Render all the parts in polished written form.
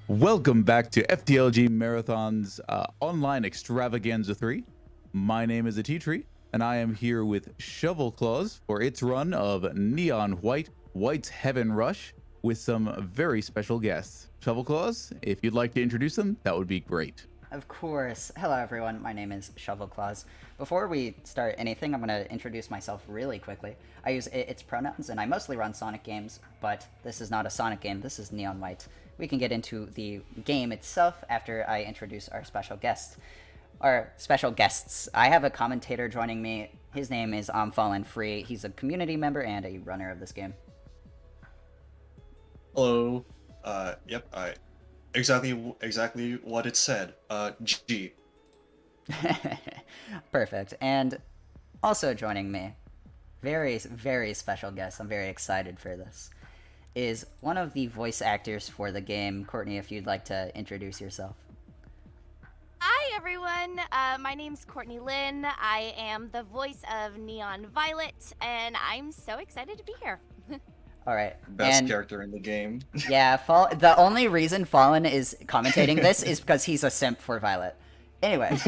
Welcome back to FTLG Marathon's online Extravaganza 3. My name is Atitri, and I am here with Shovelclaws for its run of Neon White, White's Heaven Rush, with some very special guests. Shovelclaws, if you'd like to introduce them, that would be great. Of course. Hello everyone, my name is Shovelclaws. Before we start anything, I'm going to introduce myself really quickly. I use its pronouns, and I mostly run Sonic games, but this is not a Sonic game, this is Neon White. We can get into the game itself after I introduce our special guest. Our special guests. I have a commentator joining me. His name is Fallen Free. He's a community member and a runner of this game. Hello. Exactly what it said. G. Perfect. And also joining me, very, very special guest, I'm very excited for this, is one of the voice actors for the game. Courtney, if you'd like to introduce yourself. Hi everyone, my name's Courtney Lynn. I am the voice of Neon Violet, and I'm so excited to be here. All right. Best character in the game. Yeah, the only reason Fallen is commentating this is because he's a simp for Violet. Anyways.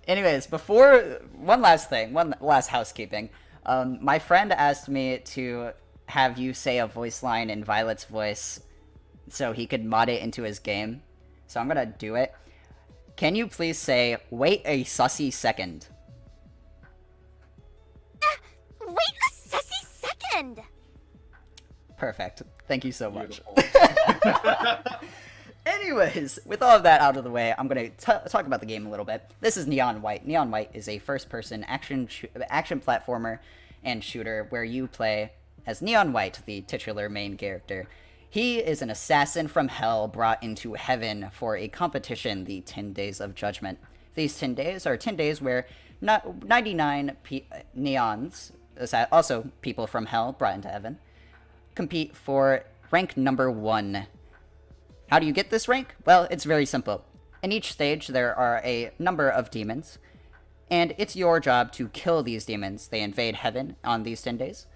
Anyways, before, one last housekeeping. My friend asked me to have you say a voice line in Violet's voice so he could mod it into his game. So I'm gonna do it. Can you please say, "Wait a sussy second"? Wait a sussy second! Perfect. Thank you so much. Anyways, with all of that out of the way, I'm going to talk about the game a little bit. This is Neon White. Neon White is a first-person action platformer and shooter where you play as Neon White, the titular main character. He is an assassin from hell brought into heaven for a competition, the 10 Days of Judgment. These 10 days are 10 days where 99 neons, also people from hell brought into heaven, compete for rank number 1. How do you get this rank? Well, it's very simple. In each stage, there are a number of demons, and it's your job to kill these demons. They invade heaven on these 10 days,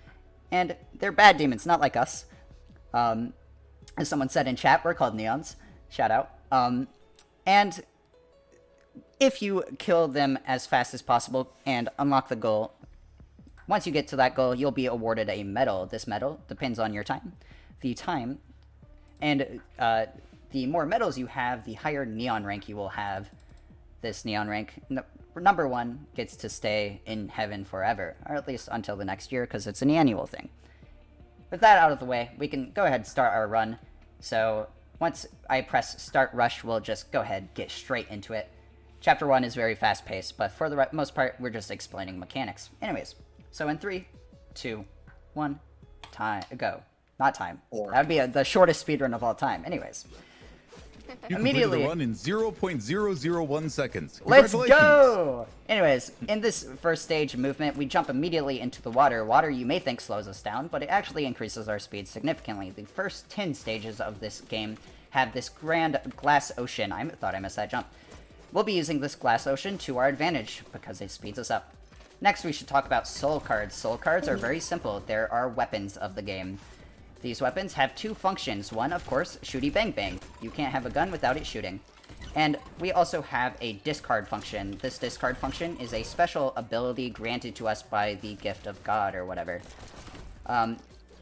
and they're bad demons, not like us. As someone said in chat, we're called neons. Shout out. And if you kill them as fast as possible and unlock the goal, once you get to that goal, you'll be awarded a medal. This medal depends on your time. And the more medals you have, the higher neon rank you will have. This neon rank, number 1, gets to stay in heaven forever, or at least until the next year, because it's an annual thing. With that out of the way, we can go ahead and start our run. So once I press start rush, we'll just go ahead, get straight into it. Chapter 1 is very fast paced, but for the most part, we're just explaining mechanics. Anyways, so in 3, 2, 1, time, go. Not time. That would be the shortest speedrun of all time. Anyways. You Immediately completed the run in 0.001 seconds. Let's go! Anyways, in this first stage movement, we jump immediately into the water. Water you may think slows us down, but it actually increases our speed significantly. The first 10 stages of this game have this grand glass ocean. I thought I missed that jump. We'll be using this glass ocean to our advantage because it speeds us up. Next, we should talk about soul cards. Soul cards are very simple. There are weapons of the game. These weapons have 2 functions. One, of course, shooty bang bang. You can't have a gun without it shooting. And we also have a discard function. This discard function is a special ability granted to us by the gift of God or whatever.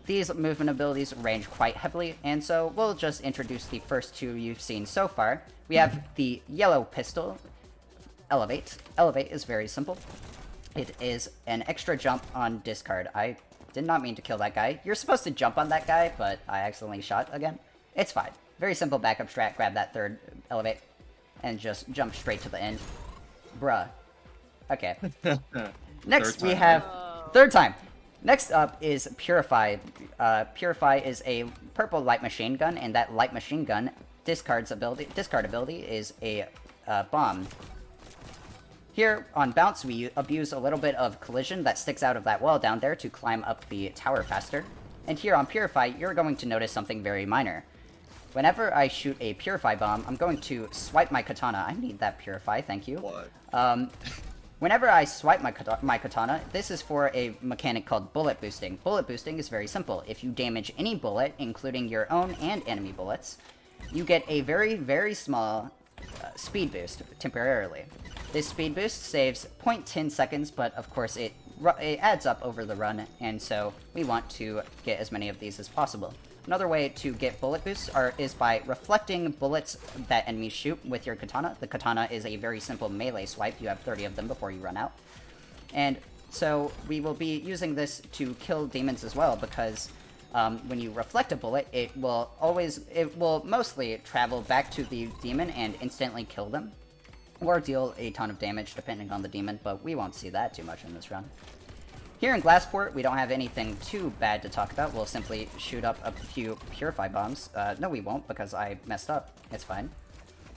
These movement abilities range quite heavily, and so we'll just introduce the first 2 you've seen so far. We have the yellow pistol, Elevate. Elevate is very simple. It is an extra jump on discard. I did not mean to kill that guy. You're supposed to jump on that guy, but I accidentally shot again. It's fine. Very simple backup strat. Grab that third elevate and just jump straight to the end. Bruh. Okay. Next we have... Third time. Next up is Purify. Purify is a purple light machine gun, and that light machine gun discard ability is a bomb. Here, on Bounce, we abuse a little bit of collision that sticks out of that wall down there to climb up the tower faster. And here on Purify, you're going to notice something very minor. Whenever I shoot a Purify bomb, I'm going to swipe my katana. I need that Purify, thank you. What? Whenever I swipe my katana, this is for a mechanic called bullet boosting. Bullet boosting is very simple. If you damage any bullet, including your own and enemy bullets, you get a very, very small speed boost temporarily. This speed boost saves 0.10 seconds, but of course it adds up over the run, and so we want to get as many of these as possible. Another way to get bullet boosts is by reflecting bullets that enemies shoot with your katana. The katana is a very simple melee swipe. You have 30 of them before you run out. And so we will be using this to kill demons as well, because when you reflect a bullet, it will mostly travel back to the demon and instantly kill them, or deal a ton of damage depending on the demon, but we won't see that too much in this run. Here in Glassport, we don't have anything too bad to talk about. We'll simply shoot up a few Purify Bombs. No, we won't, because I messed up. It's fine.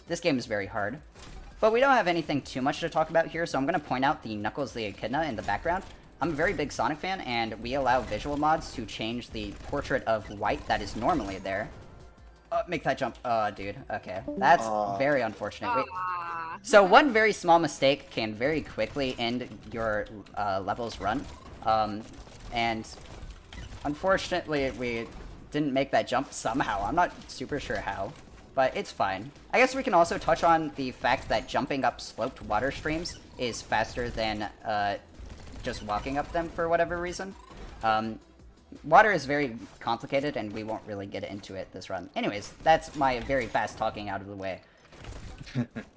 This game is very hard. But we don't have anything too much to talk about here, so I'm going to point out the Knuckles the Echidna in the background. I'm a very big Sonic fan, and we allow visual mods to change the portrait of White that is normally there. Make that jump. Oh, dude. Okay. That's very unfortunate. So one very small mistake can very quickly end your level's run. And unfortunately, we didn't make that jump somehow. I'm not super sure how, but it's fine. I guess we can also touch on the fact that jumping up sloped water streams is faster than just walking up them for whatever reason. Water is very complicated, and we won't really get into it this run. Anyways, that's my very fast talking out of the way.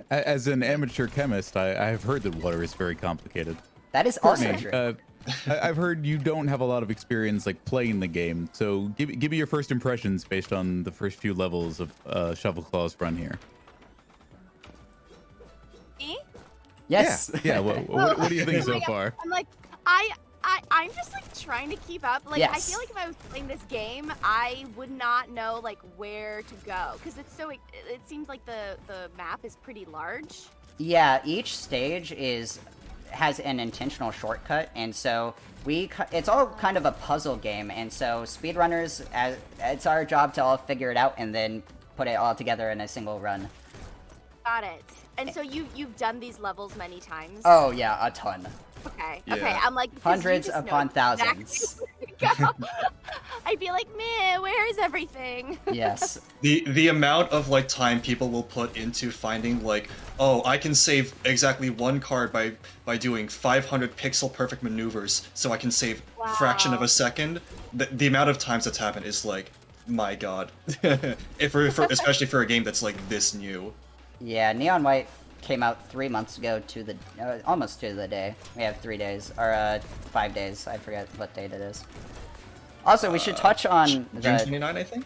As an amateur chemist, I have heard that water is very complicated. That is also true. I've heard you don't have a lot of experience like playing the game, so give me your first impressions based on the first few levels of Shovelclaws run here. Me? Yes. Yeah. What do you think so far? I'm like, I'm just like trying to keep up. Like, Yes. I feel like if I was playing this game, I would not know like where to go, because it's so. It seems like the map is pretty large. Yeah, each stage has an intentional shortcut, and so it's all kind of a puzzle game, and so speedrunners, it's our job to all figure it out and then put it all together in a single run. Got it. And so you've done these levels many times. Oh yeah, a ton. Okay. Yeah. Okay. I'm like, 'cause you Hundreds just know upon exactly thousands. where to go. I'd be like, man, where is everything? Yes. The amount of like time people will put into finding like, oh, I can save exactly one card by doing 500 pixel perfect maneuvers, so I can save fraction of Wow. a second. The amount of times that's happened is like, my god. Especially for a game that's like this new. Yeah, Neon White came out 3 months ago to the almost to the day. We have 3 days or 5 days. I forget what date it is. Also, we should touch on June the 29, I think.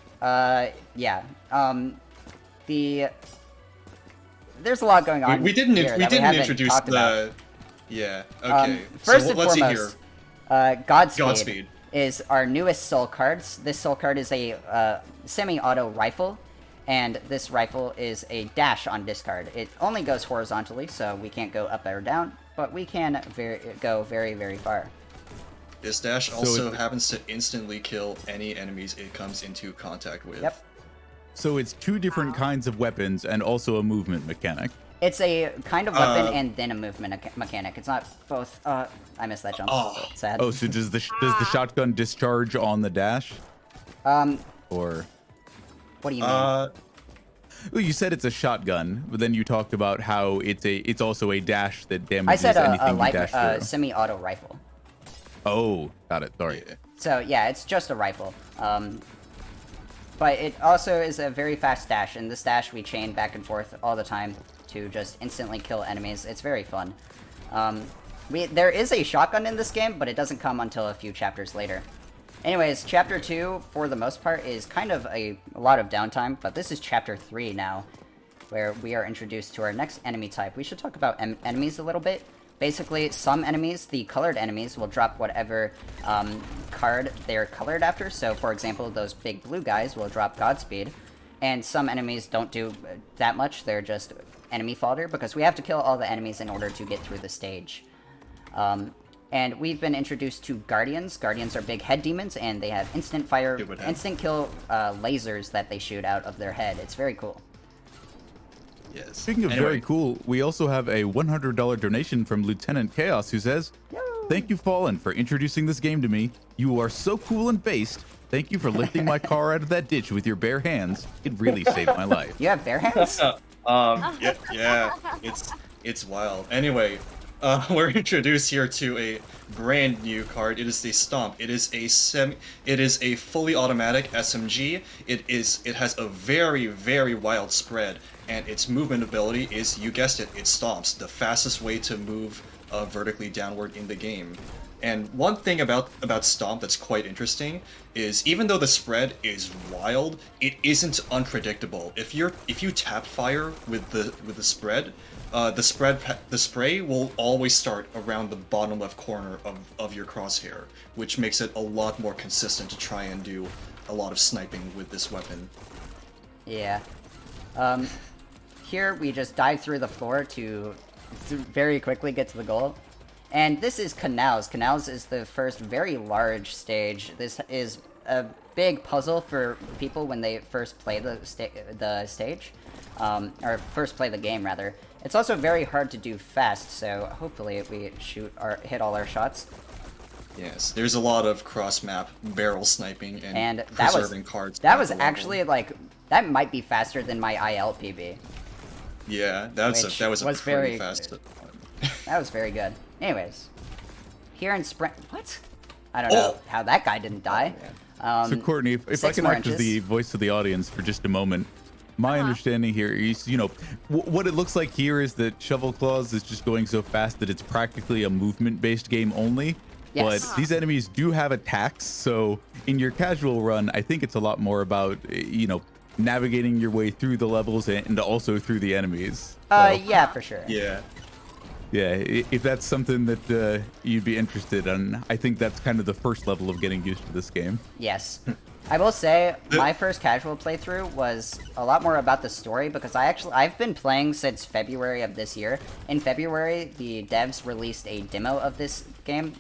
yeah. There's a lot going on. We didn't here that we haven't introduce talked about. the. Yeah. Okay. First so and let's foremost, see here. Godspeed is our newest soul card. This soul card is a semi-auto rifle, and this rifle is a dash on discard. It only goes horizontally, so we can't go up or down, but we can go very, very far. This dash also happens to instantly kill any enemies it comes into contact with. Yep. So it's two different kinds of weapons and also a movement mechanic. It's a kind of weapon and then a movement mechanic. It's not both. I missed that jump. Oh. Sad. Oh, so does the shotgun discharge on the dash? Or What do you mean? well, you said it's a shotgun, but then you talked about how it's also a dash that I damages said anything you dash through. semi-auto rifle. Oh, got it. Sorry. Yeah. So yeah, it's just a rifle. But it also is a very fast dash. In this dash, we chain back and forth all the time to just instantly kill enemies. It's very fun. There is a shotgun in this game, but it doesn't come until a few chapters later. Anyways, Chapter 2, for the most part, is kind of a lot of downtime, but this is Chapter 3 now, where we are introduced to our next enemy type. We should talk about enemies a little bit. Basically, some enemies, the colored enemies, will drop whatever card they're colored after. So, for example, those big blue guys will drop Godspeed. And some enemies don't do that much. They're just enemy fodder, because we have to kill all the enemies in order to get through the stage. And we've been introduced to Guardians. Guardians are big head demons, and they have instant fire, instant kill lasers that they shoot out of their head. It's very cool. Yes. Speaking of Anyway, very cool, we also have a $100 donation from Lieutenant Chaos who says, "Thank you, Fallen, for introducing this game to me. You are so cool and based. Thank you for lifting my car out of that ditch with your bare hands. It really saved my life." You have bare hands? yeah, it's wild. Anyway, we're introduced here to a brand new card. It is the Stomp. It is a fully automatic SMG. It has a very wild spread, and its movement ability is, you guessed it, it stomps, the fastest way to move vertically downward in the game. And one thing about Stomp that's quite interesting is, even though the spread is wild, it isn't unpredictable. If you tap fire with the spread, the spray will always start around the bottom left corner of your crosshair, which makes it a lot more consistent to try and do a lot of sniping with this weapon. Yeah. Here we just dive through the floor to very quickly get to the goal. And this is Canals. Canals is the first very large stage. This is a big puzzle for people when they first play the stage, or first play the game rather. It's also very hard to do fast, so hopefully we hit all our shots. Yes, there's a lot of cross-map barrel sniping and preserving cards. That was actually like, that might be faster than my IL PB. Yeah, that was a pretty fast. That was very good. Anyways, here in Sprint, what? I don't know how that guy didn't die. So Courtney, if I can act as the voice of the audience for just a moment, my understanding here is, what it looks like here is that Shovelclaws is just going so fast that it's practically a movement-based game only. Yes. But these enemies do have attacks, so in your casual run, I think it's a lot more about, navigating your way through the levels and also through the enemies. Yeah, for sure. Yeah. Yeah, if that's something that you'd be interested in, I think that's kind of the first level of getting used to this game. Yes. I will say, my first casual playthrough was a lot more about the story, because I've been playing since February of this year. In February, the devs released a demo of this game.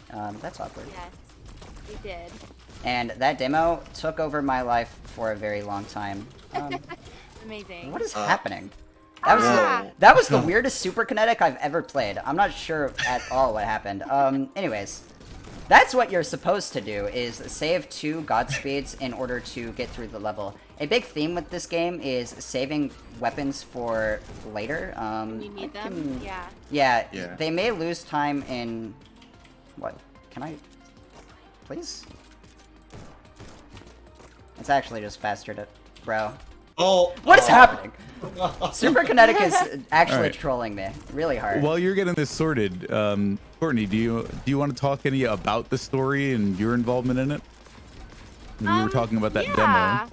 That's awkward. Yes, we did. And that demo took over my life for a very long time. Amazing. What is happening? That was the weirdest super kinetic I've ever played. I'm not sure at all what happened. Anyways, that's what you're supposed to do, is save 2 Godspeeds in order to get through the level. A big theme with this game is saving weapons for later. You need them? Yeah. Yeah. They may lose time in... What? Can I... Please? It's actually just faster to... Bro. Oh! What is happening? Super Kinetic is actually Alright. trolling me really hard. While you're getting this sorted, Courtney, do you want to talk any about the story and your involvement in it? We were talking about that demo.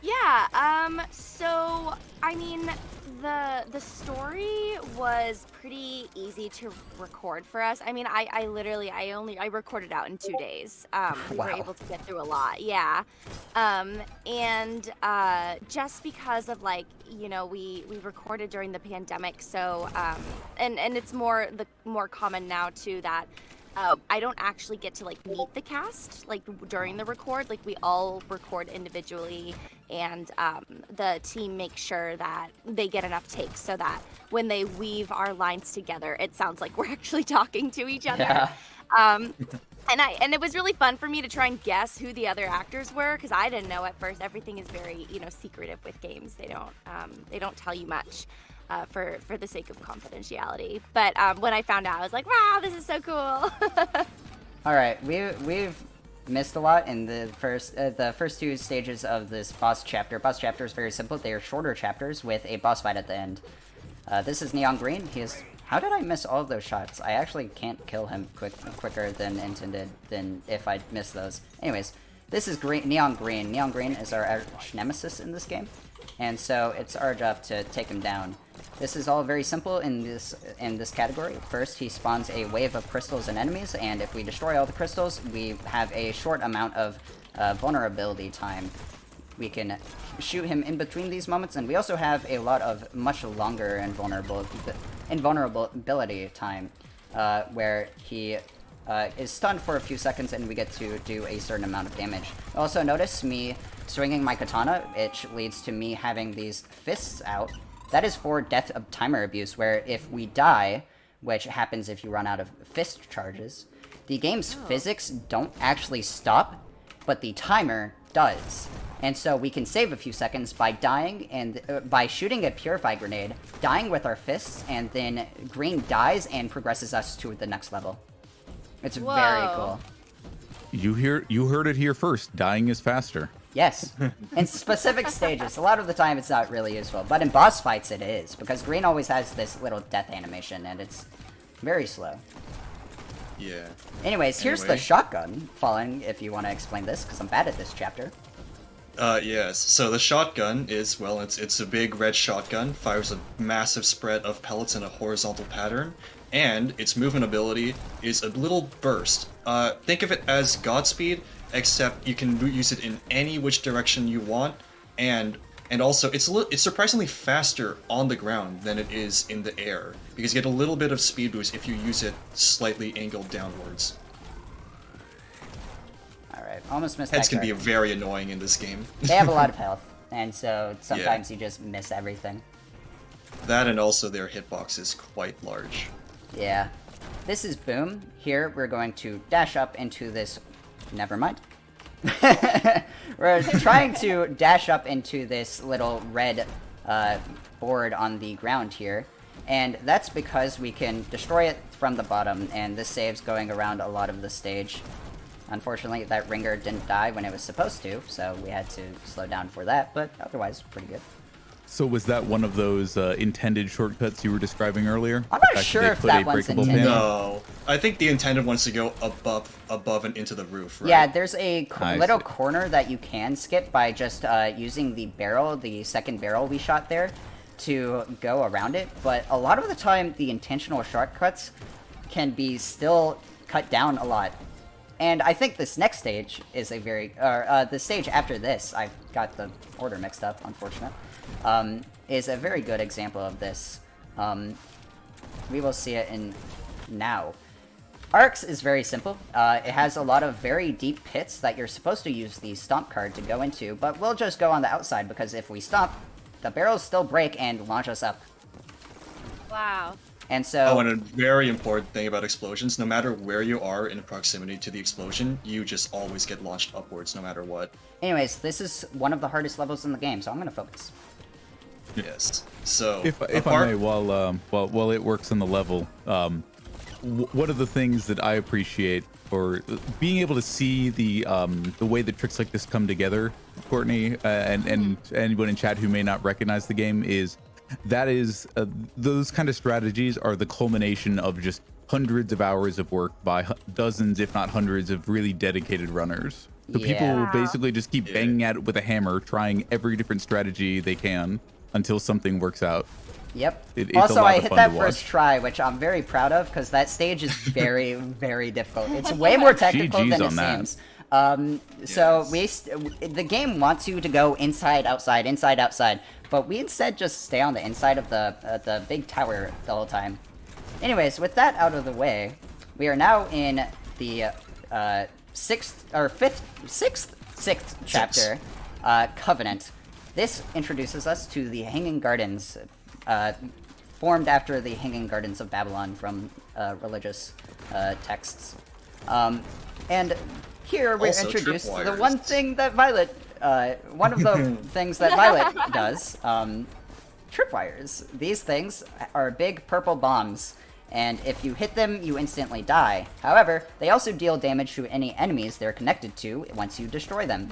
Yeah, so, I mean, the story was pretty easy to record for us. I mean, I literally, I recorded out in 2 days. We were able to get through a lot, yeah. And just because of, like, we recorded during the pandemic, so, and it's more common now, too, that I don't actually get to, like, meet the cast, like, during the record. Like, we all record individually, and the team makes sure that they get enough takes so that when they weave our lines together, it sounds like we're actually talking to each other. Yeah. And it was really fun for me to try and guess who the other actors were, because I didn't know at first. Everything is very, secretive with games. They don't tell you much. For the sake of confidentiality. But when I found out, I was like, wow, this is so cool. All right, we've missed a lot in the first 2 stages of this boss chapter. Boss chapter is very simple. They are shorter chapters with a boss fight at the end. This is Neon Green. How did I miss all of those shots? I actually can't kill him quicker than intended than if I missed those. Anyways, this is Neon Green. Neon Green is our arch nemesis in this game, and so it's our job to take him down. This is all very simple in this category. First, he spawns a wave of crystals and enemies, and if we destroy all the crystals, we have a short amount of vulnerability time. We can shoot him in between these moments, and we also have a lot of much longer invulnerability time, where he is stunned for a few seconds, and we get to do a certain amount of damage. Also, notice me swinging my katana, which leads to me having these fists out. that is for death of timer abuse, where if we die, which happens if you run out of fist charges, the game's physics don't actually stop, but the timer does. And so we can save a few seconds by dying and by shooting a purify grenade, dying with our fists, and then green dies and progresses us to the next level. It's very cool. You heard it here first. Dying is faster. Yes. In specific stages, a lot of the time it's not really useful, but in boss fights it is, because green always has this little death animation, and it's very slow. Yeah. Anyways, here's the shotgun falling, if you want to explain this, because I'm bad at this chapter. Yes. So the shotgun is, well, it's a big red shotgun, fires a massive spread of pellets in a horizontal pattern, and its movement ability is a little burst. Think of it as Godspeed, except you can use it in any which direction you want, and also it's surprisingly faster on the ground than it is in the air, because you get a little bit of speed boost if you use it slightly angled downwards. Alright, almost missed Heads that can be card. very annoying in this game. They have a lot of health, and so sometimes you just miss everything. That and also their hitbox is quite large. Yeah. This is Boom. Here we're going to dash up into this... Never mind. We're trying to dash up into this little red board on the ground here, and that's because we can destroy it from the bottom, and this saves going around a lot of the stage. Unfortunately, that ringer didn't die when it was supposed to, so we had to slow down for that, but otherwise, pretty good. So was that one of those intended shortcuts you were describing earlier? I'm The not fact sure they if put that a one's breakable intended. pin? No, I think the intended one's to go above and into the roof, right? Yeah, there's a I little see. corner that you can skip by just using the barrel, the second barrel we shot there, to go around it, but a lot of the time the intentional shortcuts can be still cut down a lot. And I think this next stage is a very... the stage after this, I've got the order mixed up, unfortunate, is a very good example of this. We will see it in now. Arcs is very simple. It has a lot of very deep pits that you're supposed to use the stomp card to go into, but we'll just go on the outside because if we stomp, the barrels still break and launch us up. Wow. And so... Oh, and a very important thing about explosions, no matter where you are in proximity to the explosion, you just always get launched upwards no matter what. Anyways, this is one of the hardest levels in the game, so I'm gonna focus. Yes. So, If I may, while it works on the level, one of the things that I appreciate for being able to see the way that tricks like this come together, Courtney, and anyone in chat who may not recognize the game, is those kind of strategies are the culmination of just hundreds of hours of work by dozens, if not hundreds, of really dedicated runners. So people will basically just keep banging at it with a hammer, trying every different strategy they can until something works out. Yep. It's Also, a lot I of hit fun that to first watch. try, which I'm very proud of, because that stage is very, very difficult. It's way more technical GG's than it on that. seems. So the game wants you to go inside, outside, but we instead just stay on the inside of the big tower the whole time. Anyways, with that out of the way, we are now in the sixth chapter, Covenant. This introduces us to the Hanging Gardens, formed after the Hanging Gardens of Babylon from religious texts. And here we're Also introduced to the tripwires. one thing that Violet, one of the things that Violet does, tripwires. These things are big purple bombs, and if you hit them, you instantly die. However, they also deal damage to any enemies they're connected to once you destroy them.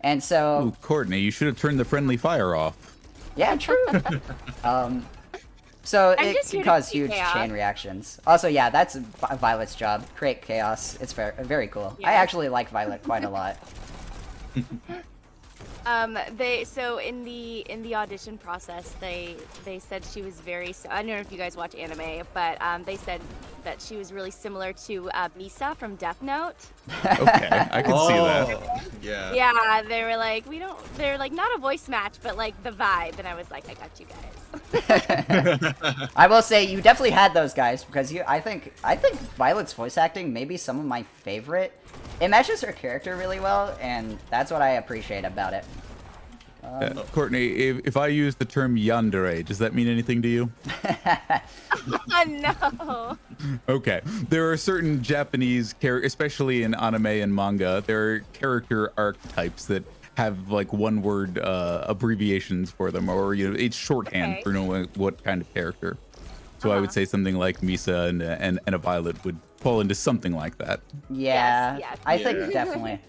And so... Ooh, Courtney, you should have turned the friendly fire off. Yeah, true. So I'm it just here can to cause create huge chaos. chain reactions. Also, yeah, that's Violet's job. Create chaos. It's very, very cool. Yeah. I actually like Violet quite a lot. So in the audition process, they said she was very. I don't know if you guys watch anime, but they said that she was really similar to Misa from Death Note. Okay, I can see that. Yeah. Yeah, they were like, they're like not a voice match, but like the vibe, and I was like, I got you guys. I will say you definitely had those guys because I think Violet's voice acting may be some of my favorite. It matches her character really well, and that's what I appreciate about it. Courtney, if I use the term yandere, does that mean anything to you? No. Okay. There are certain Japanese especially in anime and manga, there are character archetypes that have like one word abbreviations for them, or it's shorthand for knowing what kind of character. So I would say something like Misa and a Violet would fall into something like that. Yeah, Yes, I think definitely.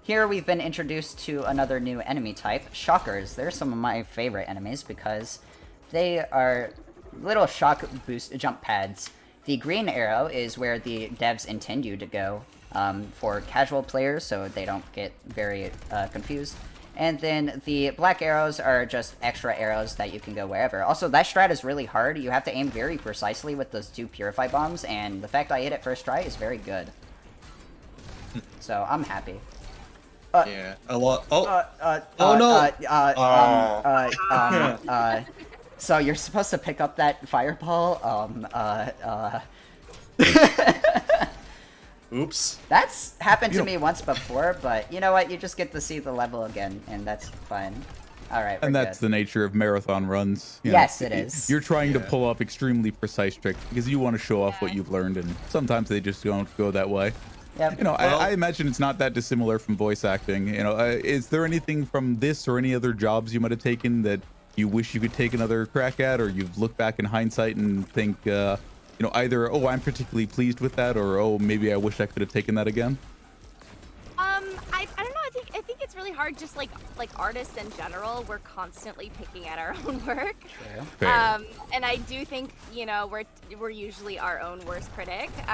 Here we've been introduced to another new enemy type, Shockers. They're some of my favorite enemies because they are little shock boost jump pads. The green arrow is where the devs intend you to go for casual players, so they don't get very confused. And then the black arrows are just extra arrows that you can go wherever. Also, that strat is really hard. You have to aim very precisely with those 2 Purify Bombs, and the fact I hit it first try is very good. So, I'm happy. Yeah, a lot. Oh, no! So you're supposed to pick up that fireball, Oops. That's happened to me once before, but you know what? You just get to see the level again, and that's fine. Alright, And that's the nature of marathon runs. Yes, it is. You're trying to pull off extremely precise tricks because you want to show off what you've learned, and sometimes they just don't go that way. Yep. You know, I imagine it's not that dissimilar from voice acting. You know, is there anything from this or any other jobs you might have taken that you wish you could take another crack at, or you've looked back in hindsight and think, you know, either, oh, I'm particularly pleased with that, or, oh, maybe I wish I could have taken that again? I don't know. I think it's really hard. Just like artists in general, we're constantly picking at our own work. Fair. And I do think, you know, we're usually our own worst critic. But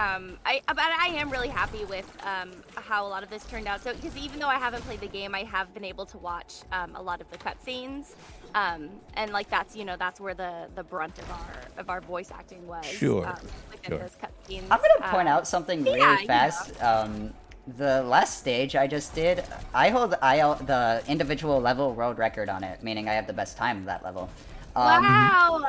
I am really happy with how a lot of this turned out. So because even though I haven't played the game, I have been able to watch a lot of the cutscenes. And like that's where the brunt of our voice acting was. Sure. Within those cutscenes. I'm gonna point out something really fast. The last stage I just did, I hold the individual level world record on it, meaning I have the best time of that level. Wow!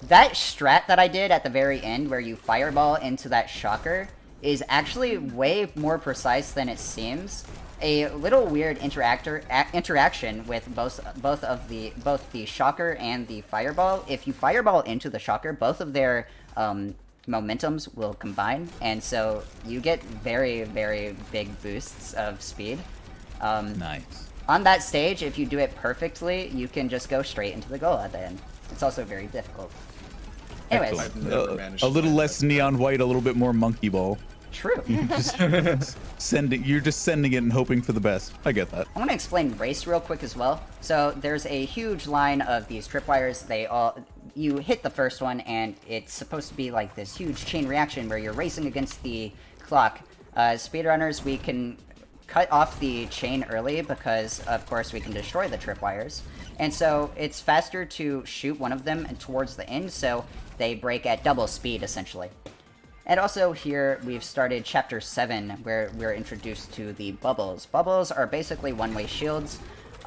That strat that I did at the very end, where you fireball into that shocker, is actually way more precise than it seems. A little weird interaction with both the shocker and the fireball. If you fireball into the shocker, both of their momentums will combine, and so you get very, very big boosts of speed. Nice. On that stage, if you do it perfectly, you can just go straight into the goal at the end. It's also very difficult. Anyways, a little less neon white, a little bit more monkey ball. True. You're just sending it and hoping for the best. I get that. I want to explain race real quick as well. So there's a huge line of these tripwires. You hit the first one, and it's supposed to be like this huge chain reaction where you're racing against the clock. Speedrunners, we can cut off the chain early because, of course, we can destroy the tripwires. And so it's faster to shoot one of them towards the end, so they break at double speed, essentially. And also here, we've started Chapter 7, where we're introduced to the bubbles. Bubbles are basically one-way shields.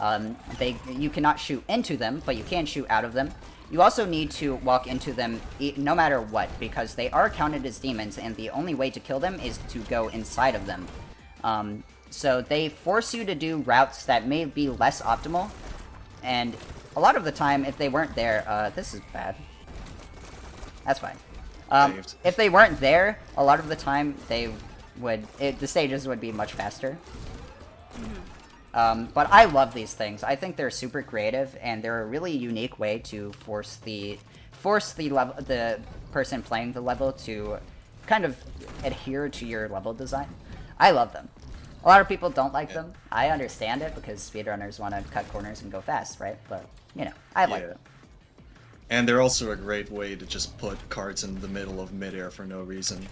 You cannot shoot into them, but you can shoot out of them. You also need to walk into them no matter what, because they are counted as demons, and the only way to kill them is to go inside of them. So they force you to do routes that may be less optimal, and a lot of the time, if they weren't there, this is bad. That's fine. If they weren't there, a lot of the time the stages would be much faster. But I love these things. I think they're super creative, and they're a really unique way to force the person playing the level to kind of adhere to your level design. I love them. A lot of people don't like them. I understand it because speedrunners want to cut corners and go fast, right? But you know, I like them. And they're also a great way to just put cards in the middle of midair for no reason.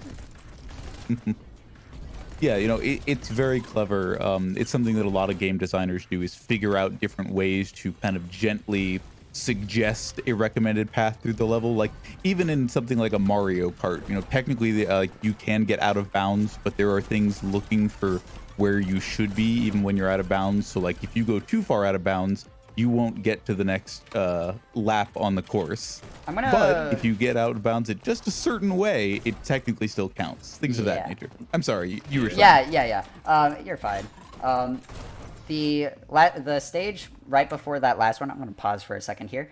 Yeah, you know, it's very clever. It's something that a lot of game designers do, is figure out different ways to kind of gently suggest a recommended path through the level. Like, even in something like a Mario Kart, you know, technically you can get out of bounds, but there are things looking for where you should be even when you're out of bounds. So, like, if you go too far out of bounds, you won't get to the next lap on the course. But if you get out of bounds in just a certain way, it technically still counts. Things of that nature. I'm sorry, you were saying. Yeah. You're fine. the stage right before that last one, I'm going to pause for a second here,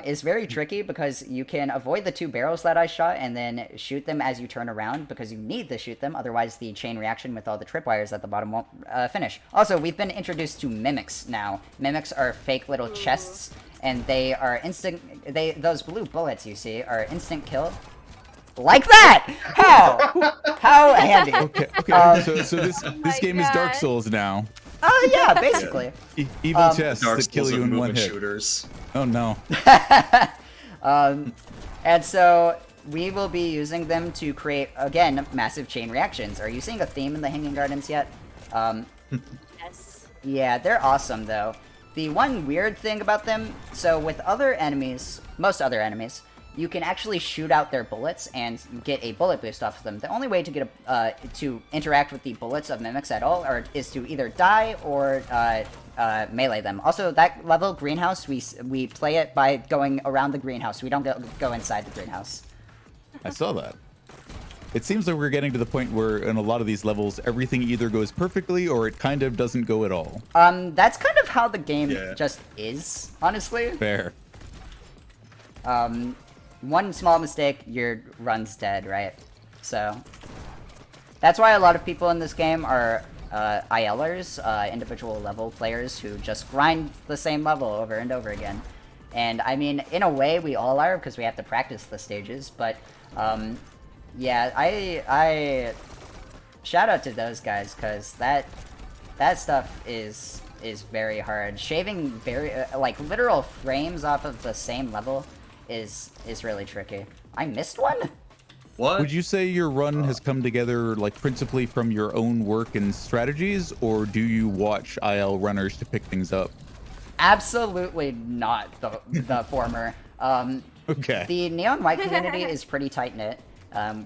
is very tricky because you can avoid the 2 barrels that I shot and then shoot them as you turn around because you need to shoot them, otherwise the chain reaction with all the tripwires at the bottom won't finish. Also, we've been introduced to mimics now. Mimics are fake little chests, and they are those blue bullets you see are instant kill. Like that! How handy. Okay. So this game is Dark Souls now. Oh yeah, basically. Evil chests Dark that kill Souls you of in one movement hit. shooters. Oh no. And so we will be using them to create, again, massive chain reactions. Are you seeing a theme in the Hanging Gardens yet? Yes. Yeah, they're awesome though. The one weird thing about them, so with other enemies, most other enemies, you can actually shoot out their bullets and get a bullet boost off of them. The only way to get to interact with the bullets of mimics at all is to either die or melee them. Also, that level greenhouse, we play it by going around the greenhouse. We don't go inside the greenhouse. I saw that. It seems like we're getting to the point where in a lot of these levels, everything either goes perfectly or it kind of doesn't go at all. That's kind of how the game Yeah. just is, honestly. Fair. One small mistake, your run's dead, right? So that's why a lot of people in this game are ILers, individual level players who just grind the same level over and over again. And I mean, in a way, we all are because we have to practice the stages. But yeah, I shout out to those guys because that stuff is very hard. Shaving very like literal frames off of the same level is really tricky. I missed one? What? Would you say your run has come together like principally from your own work and strategies, or do you watch IL runners to pick things up? Absolutely not the former. Okay. The Neon White community is pretty tight-knit.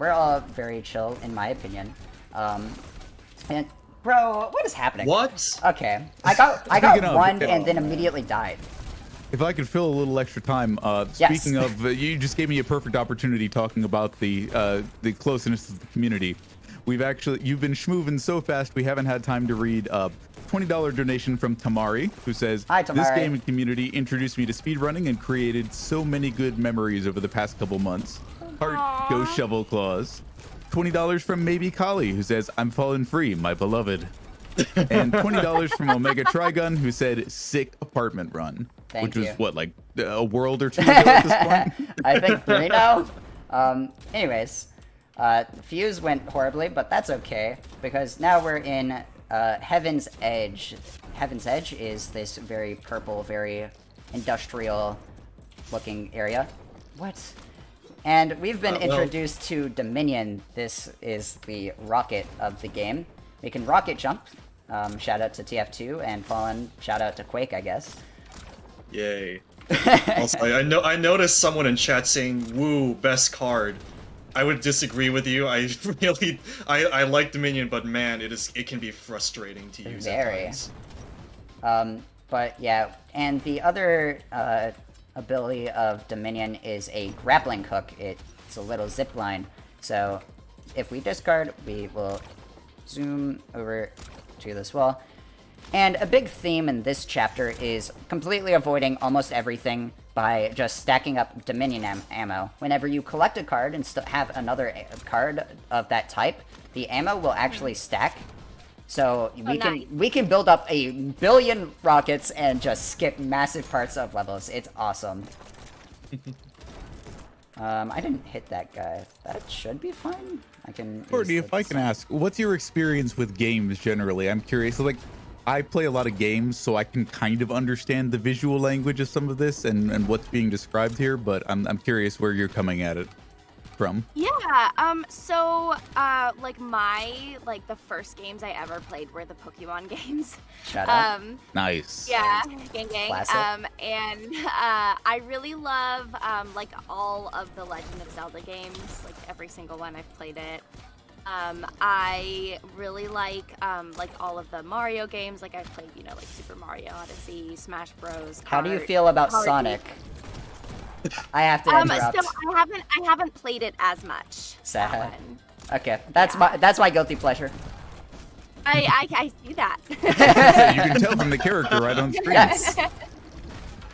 We're all very chill, in my opinion. And bro, what is happening? What? Okay, I got Speaking of- one and then immediately died. If I could fill a little extra time, Yes. speaking of, you just gave me a perfect opportunity talking about the closeness of the community. You've been schmooving so fast, we haven't had time to read $20 donation from Tamari, who says, Hi, this Tamari. gaming community introduced me to speedrunning and created so many good memories over the past couple months. Heart go Shovelclaws. $20 from Maybe Kali, who says, I'm falling free, my beloved. And $20 from Omega Trigun, who said, sick apartment run. Thank Which was, you. what, like a world or two ago at this point? I think 3 now. Anyways, Fuse went horribly, but that's okay because now we're in Heaven's Edge. Heaven's Edge is this very purple, very industrial-looking area. What? And we've been well- introduced to Dominion. This is the rocket of the game. We can rocket jump. Shout out to TF2 and Fallen. Shout out to Quake, I guess. Yay. Also, I noticed someone in chat saying, "Woo, best card." I would disagree with you. I like Dominion, but man, it can be frustrating to use Very. at times. But yeah, and the other ability of Dominion is a grappling hook. It's a little zip line. So if we discard, we will zoom over to this wall. And a big theme in this chapter is completely avoiding almost everything by just stacking up Dominion ammo. Whenever you collect a card and have another card of that type, the ammo will actually stack. So we can build up 1 billion rockets and just skip massive parts of levels. It's awesome. I didn't hit that guy. That should be fine. I can. Courtney, use if I the- can ask, what's your experience with games generally? I'm curious. So, like, I play a lot of games, so I can kind of understand the visual language of some of this and what's being described here, but I'm curious where you're coming at it from. Yeah, so, like, the first games I ever played were the Pokemon games. Shout out. Nice. Yeah, gang. Classic. And I really love, like, all of the Legend of Zelda games, like, every single one. I've played it. I really like all of the Mario games. Like, I've played, like, Super Mario Odyssey, Smash Bros. How do you Kart, feel about Party. Sonic? I have to interrupt. So I haven't played it as much. Sad. That one. Okay, that's my guilty pleasure. I see that. You can tell from the character right on screen. Yes.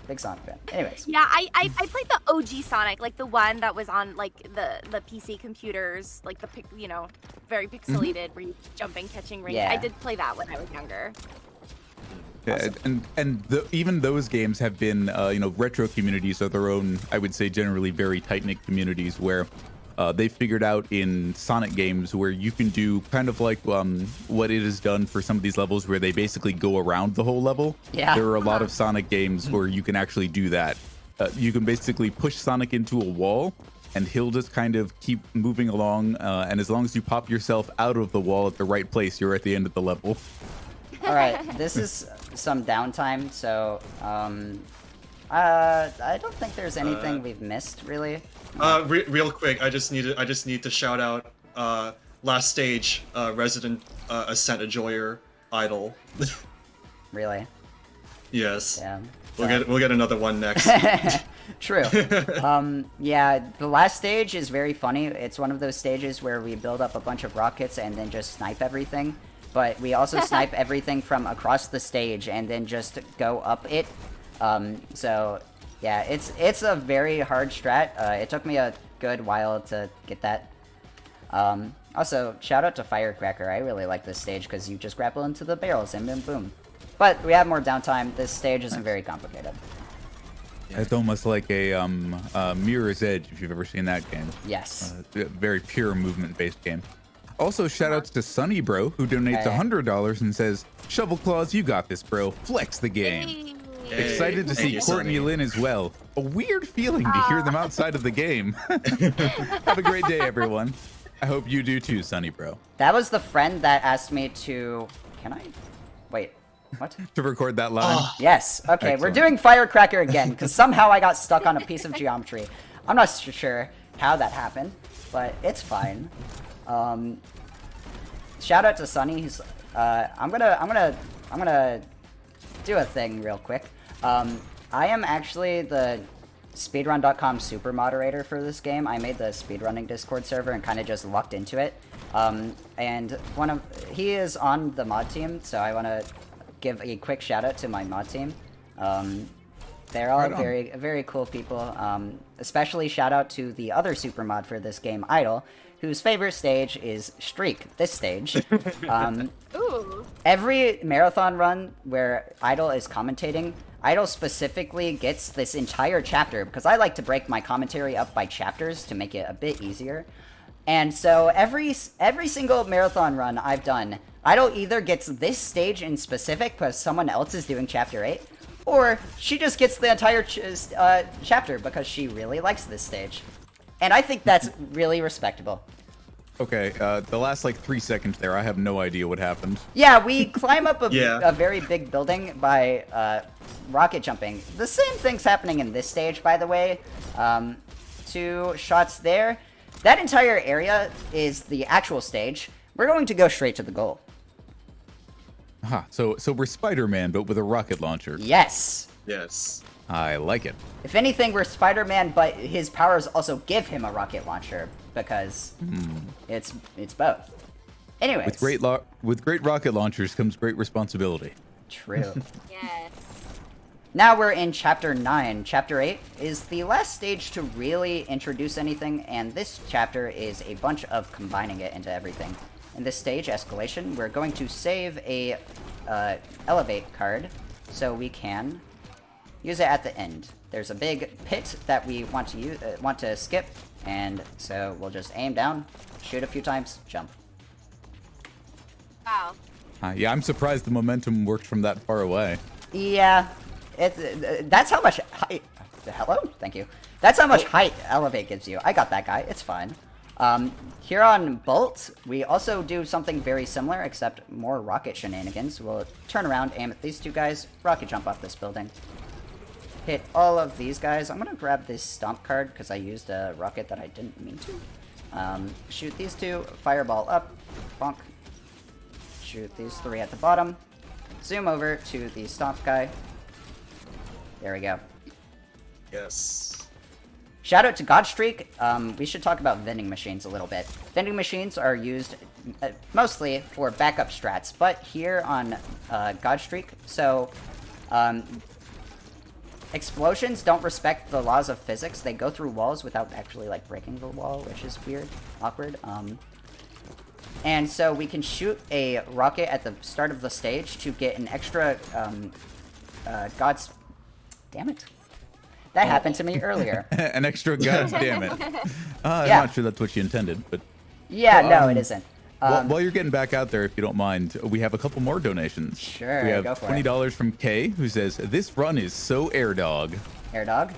Big Sonic fan. Anyways. Yeah, I played the OG Sonic, like the one that was on like the PC computers, like the very pixelated where you jumping, catching rings. Yeah. I did play that when I was younger. Yeah, and even those games have been, retro communities are their own, I would say, generally very tight-knit communities where they figured out in Sonic games where you can do kind of like what it has done for some of these levels where they basically go around the whole level. Yeah. There are a lot of Sonic games where you can actually do that. You can basically push Sonic into a wall and he'll just kind of keep moving along. And as long as you pop yourself out of the wall at the right place, you're at the end of the level. All right, this is some downtime, so I don't think there's anything we've missed really. Real quick, I just need to shout out last stage resident Ascent Enjoyer Idol. Really? Yes. Yeah. We'll get another one next. True. Yeah, the last stage is very funny. It's one of those stages where we build up a bunch of rockets and then just snipe everything. But we also snipe everything from across the stage and then just go up it. So yeah, it's a very hard strat. It took me a good while to get that. Also, shout out to Firecracker. I really like this stage because you just grapple into the barrels and boom, boom. But we have more downtime. This stage isn't very complicated. It's almost like a Mirror's Edge, if you've ever seen that game. Yes. Very pure movement-based game. Also, shoutouts to Sunny Bro, who donates Hey. $100 and says, "Shovelclaws, you got this, bro. Flex the game." Hey, Excited to thank see you, Courtney Sunny. Lynn as well. A weird feeling to hear them outside of the game. Have a great day, everyone. I hope you do too, Sunny Bro. That was the friend that asked me to... Can I? Wait. What? To record that line. Yes. Okay, we're Excellent. doing Firecracker again, because somehow I got stuck on a piece of geometry. I'm not sure how that happened, but it's fine. Shout out to Sunny. He's, I'm gonna do a thing real quick. I am actually the speedrun.com super moderator for this game. I made the speedrunning Discord server and kind of just lucked into it. And he is on the mod team, so I want to give a quick shout out to my mod team. They're all Right on. very cool people. Especially shout out to the other super mod for this game, Idol, whose favorite stage is Streak, this stage. Ooh. Every marathon run where Idol is commentating, Idol specifically gets this entire chapter, because I like to break my commentary up by chapters to make it a bit easier. And so every single marathon run I've done, Idol either gets this stage in specific because someone else is doing chapter 8, or she just gets the entire chapter because she really likes this stage. And I think that's really respectable. Okay, the last like 3 seconds there, I have no idea what happened. Yeah, we climb up Yeah. a very big building by rocket jumping. The same thing's happening in this stage, by the way. 2 shots there. That entire area is the actual stage. We're going to go straight to the goal. Aha, so we're Spider-Man, but with a rocket launcher. Yes. Yes. I like it. If anything, we're Spider-Man, but his powers also give him a rocket launcher because it's both. Anyways. With great rocket launchers comes great responsibility. True. Yes. Now we're in Chapter 9. Chapter 8 is the last stage to really introduce anything, and this chapter is a bunch of combining it into everything. In this stage, Escalation, we're going to save a Elevate card so we can use it at the end. There's a big pit that we want to skip, and so we'll just aim down, shoot a few times, jump. Wow. Yeah, I'm surprised the momentum worked from that far away. Yeah, that's how much height. Hello, thank you. That's how much height Elevate gives you. I got that guy. It's fine. Here on Bolt, we also do something very similar, except more rocket shenanigans. We'll turn around, aim at these 2 guys, rocket jump off this building. Hit all of these guys. I'm gonna grab this stomp card because I used a rocket that I didn't mean to. Shoot these 2, fireball up, bonk. Shoot these 3 at the bottom. Zoom over to the stomp guy. There we go. Yes. Shout out to Godstreak. We should talk about vending machines a little bit. Vending machines are used mostly for backup strats, but here on Godstreak, so explosions don't respect the laws of physics. They go through walls without actually like breaking the wall, which is weird, awkward. And so we can shoot a rocket at the start of the stage to get an extra damn it. That happened to me earlier. An extra god damn it. I'm Yeah. not sure that's what you intended, but Yeah, no, it isn't. while you're getting back out there, if you don't mind, we have a couple more donations. Sure, we have go for it. $20 from Kay, who says, "This run is so air dog." Air dog.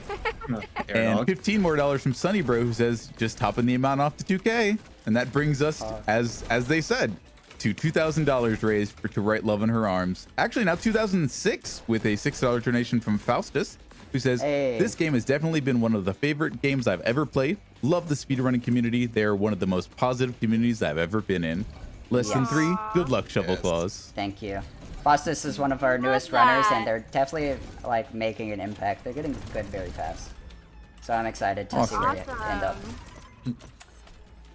And $15 more from Sunny Bro, who says, "Just topping the amount off to 2K." And that brings us, as they said, to $2,000 raised for To Write Love in Her Arms. Actually, now 2006 with a $6 donation from Faustus, who says, Hey. "This game has definitely been one of the favorite games I've ever played. Love the speedrunning community. They're one of the most positive communities I've ever been in. Less than 3. Good luck, Shovelclaws." Thank you. Faustus is one of our newest runners, and they're definitely like making an impact. They're getting good very fast. So I'm excited to see where they end up.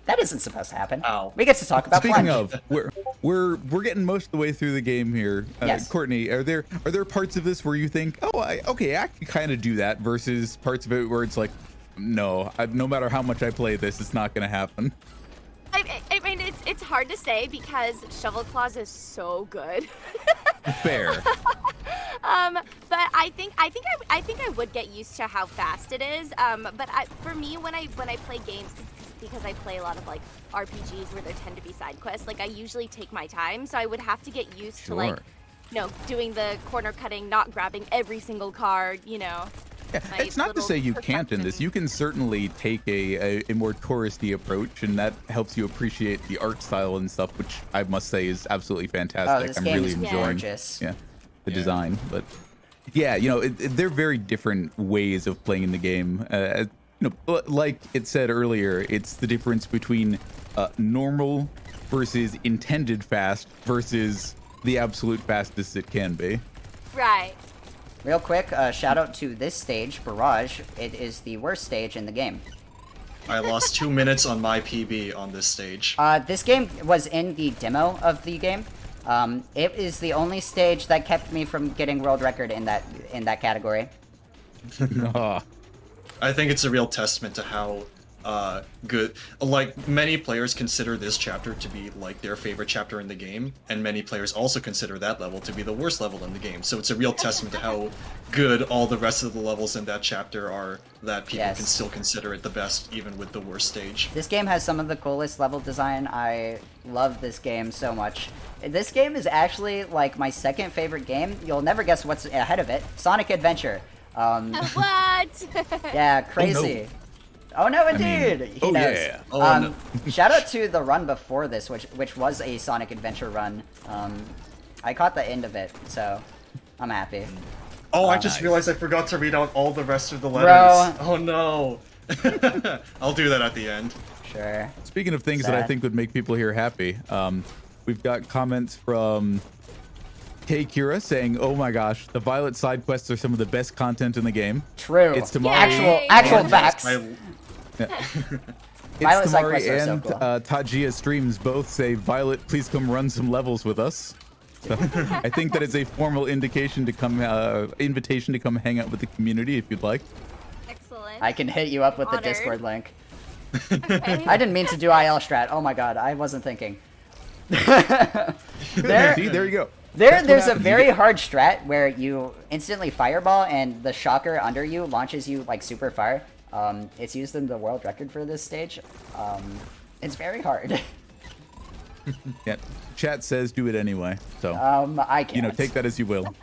That isn't supposed to happen. Ow. We get to talk about Speaking plunge. of, we're getting most of the way through the game here. Yes. Courtney, are there parts of this where you think, "Oh, I can kind of do that," versus parts of it where it's like, "No, no matter how much I play this, it's not going to happen." I mean, it's hard to say because Shovelclaws is so good. Fair. But I think I would get used to how fast it is. But for me, when I play games, because I play a lot of like RPGs where there tend to be side quests, like I usually take my time, so I would have to get used to like, doing the corner cutting, not grabbing every single card, Yeah, my it's not to little say you can't in this. perfection. You can certainly take a more touristy approach, and that helps you appreciate the art style and stuff, which I must say is absolutely fantastic. this I'm game really is enjoying gorgeous. the design. But yeah, they're very different ways of playing the game. Like it said earlier, it's the difference between normal versus intended fast versus the absolute fastest it can be. Right. Real quick, shout out to this stage, Barrage. It is the worst stage in the game. I lost 2 minutes on my PB on this stage. This game was in the demo of the game. It is the only stage that kept me from getting world record in that category. Ah. I think it's a real testament to how good. Like, many players consider this chapter to be like their favorite chapter in the game, and many players also consider that level to be the worst level in the game. So it's a real testament to how good all the rest of the levels in that chapter are, that people Yes. can still consider it the best, even with the worst stage. This game has some of the coolest level design. I love this game so much. This game is actually like my second favorite game. You'll never guess what's ahead of it. Sonic Adventure. What? Yeah, crazy. Oh no, indeed. He oh, knows. yeah. Oh, no. Shout out to the run before this, which was a Sonic Adventure run. I caught the end of it, so I'm happy. Oh, I just realized I forgot to read out all the rest of the Bro. letters. Oh no. I'll do that at the end. Sure. Speaking of things that I Sad. think would make people here happy, we've got comments from K Kira saying, "Oh my gosh, the Violet side quests are some of the best content in the game." True. It's Tamari. Actual And facts. It's Violet side Tamari quests are so and cool. Tajia Streams both say, "Violet, please come run some levels with us." So I think that is a formal indication to come, invitation to come hang out with the community if you'd like. Excellent. I can hit you up with the Honored. Discord link. Okay. I didn't mean to do IL strat. Oh my god, I wasn't thinking. there, See, there you go. there's a happens. very hard strat where you instantly fireball and the shocker under you launches you like super far. It's used in the world record for this stage. It's very hard. Yeah, chat says do it anyway. So I can't. take that as you will.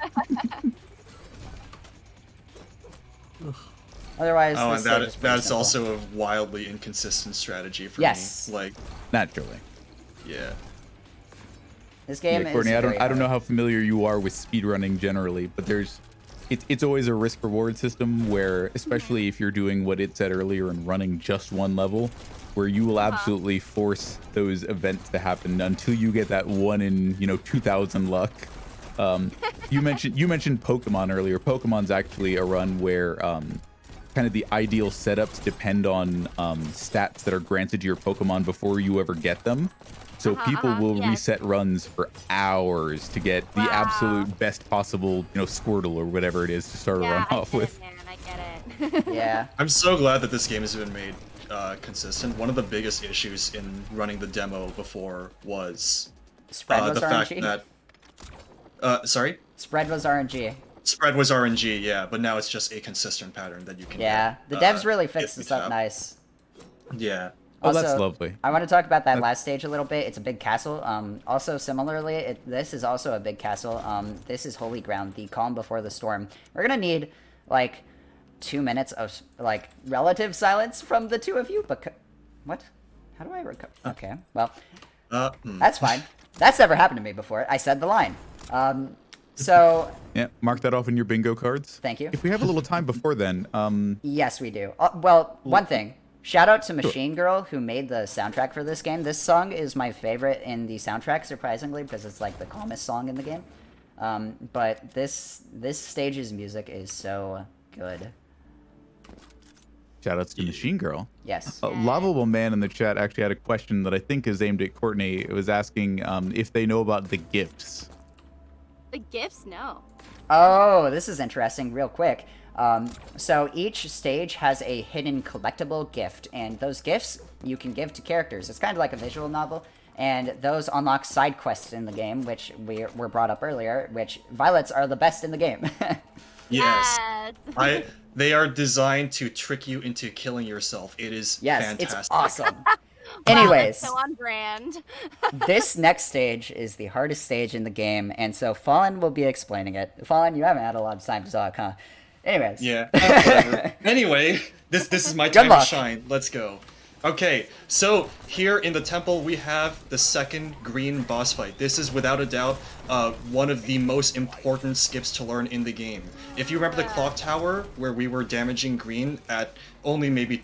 Otherwise, Oh, this and stage is pretty that's simple. also a wildly inconsistent strategy for Yes. me. Like, Naturally. yeah. This game Yeah, Courtney, is I very don't know hard. how familiar you are with speedrunning generally, but it's always a risk reward system where, especially if you're doing what it said earlier and running just one level, where you will absolutely force those events to happen until you get that 1 in 2,000 luck. You mentioned Pokemon earlier. Pokemon's actually a run where kind of the ideal setups depend on stats that are granted to your Pokemon before you ever get them. So people will reset runs for hours to get the absolute best possible, Squirtle or whatever it is to start a run off with. Man, I get it. Yeah. I'm so glad that this game has been made consistent. One of the biggest issues in running the demo before was Spread was the RNG? fact that sorry? Spread was RNG. Spread was RNG, yeah, but now it's just a consistent pattern that you can Yeah, get, the devs really fixed if this you up tap. nice. Yeah. Oh, that's Also, lovely. I want to talk about that last stage a little bit. It's a big castle. Also, similarly, this is also a big castle. This is Holy Ground, the calm before the storm. We're gonna need, like, 2 minutes of, like, relative silence from the two of you, but... What? How do I recover? Okay, well, that's fine. That's never happened to me before. I said the line. So... Yeah, mark that off in your bingo cards. Thank you. If we have a little time before then, Yes, we do. Well, one thing. Shout out to Machine Girl, who made the soundtrack for this game. This song is my favorite in the soundtrack, surprisingly, because it's like the calmest song in the game. But this stage's music is so good. shout outs to Machine Girl. Yes. Lovable Man in the chat actually had a question that I think is aimed at Courtney. It was asking if they know about the gifts. The gifts? No. Oh, this is interesting. Real quick. So each stage has a hidden collectible gift, and those gifts you can give to characters. It's kind of like a visual novel, and those unlock side quests in the game, which were brought up earlier, which violets are the best in the game. Yes. Yes. They are designed to trick you into killing yourself. It is fantastic. It's awesome. Wow, Anyways, that's so on brand. this next stage is the hardest stage in the game, and so Fallen will be explaining it. Fallen, you haven't had a lot of time to talk, huh? Anyways. Yeah. Whatever. Anyway, this is my time to shine. Let's go. Okay, so here in the temple we have the second green boss fight. This is without a doubt one of the most important skips to learn in the game. If you remember the clock tower where we were damaging green at only maybe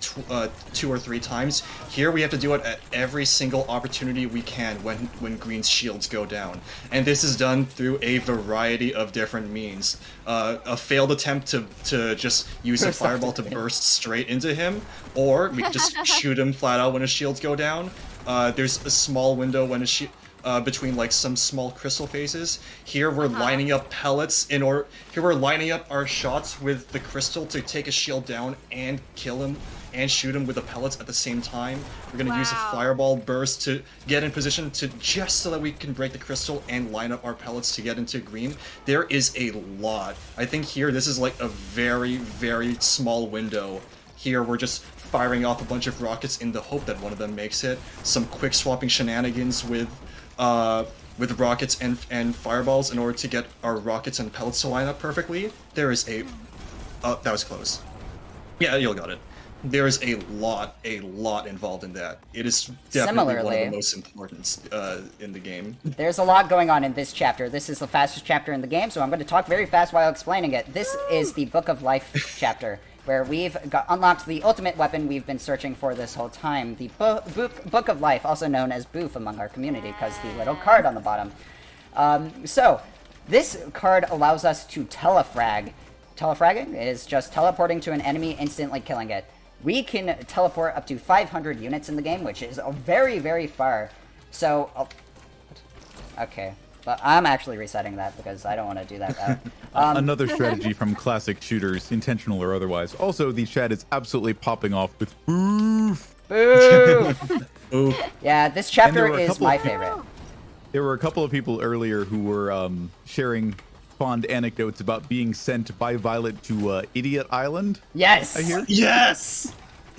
2 or 3 times, here we have to do it at every single opportunity we can when green's shields go down. And this is done through a variety of different means. A failed attempt to just use a fireball to burst straight into him, or we can just shoot him flat out when his shields go down. There's a small window when between like some small crystal phases. Here we're lining up pellets here we're lining up our shots with the crystal to take a shield down and kill him and shoot him with the pellets at the same time. We're gonna use a fireball burst to get in position just so that we can break the crystal and line up our pellets to get into green. There is a lot. I think here this is like a very, very small window. Here we're just firing off a bunch of rockets in the hope that one of them makes it. Some quick swapping shenanigans with rockets and fireballs in order to get our rockets and pellets to line up perfectly. There is a... that was close. Yeah, you got it. There is a lot involved in that. It is definitely one of the most important in the game. There's a lot going on in this chapter. This is the fastest chapter in the game, so I'm going to talk very fast while explaining it. This is the Book of Life chapter, where we've unlocked the ultimate weapon we've been searching for this whole time. The Book of Life, also known as Boof among our community, because the little card on the bottom. So, this card allows us to telefrag. Telefragging is just teleporting to an enemy, instantly killing it. We can teleport up to 500 units in the game, which is very, very far. So, okay. But I'm actually resetting that because I don't want to do that. Another strategy from classic shooters, intentional or otherwise. Also, the chat is absolutely popping off with boof. Boo! Ooh. Yeah, this chapter is my favorite. There were a couple of people earlier who were sharing fond anecdotes about being sent by Violet to Idiot Island. Yes! I hear. Yes!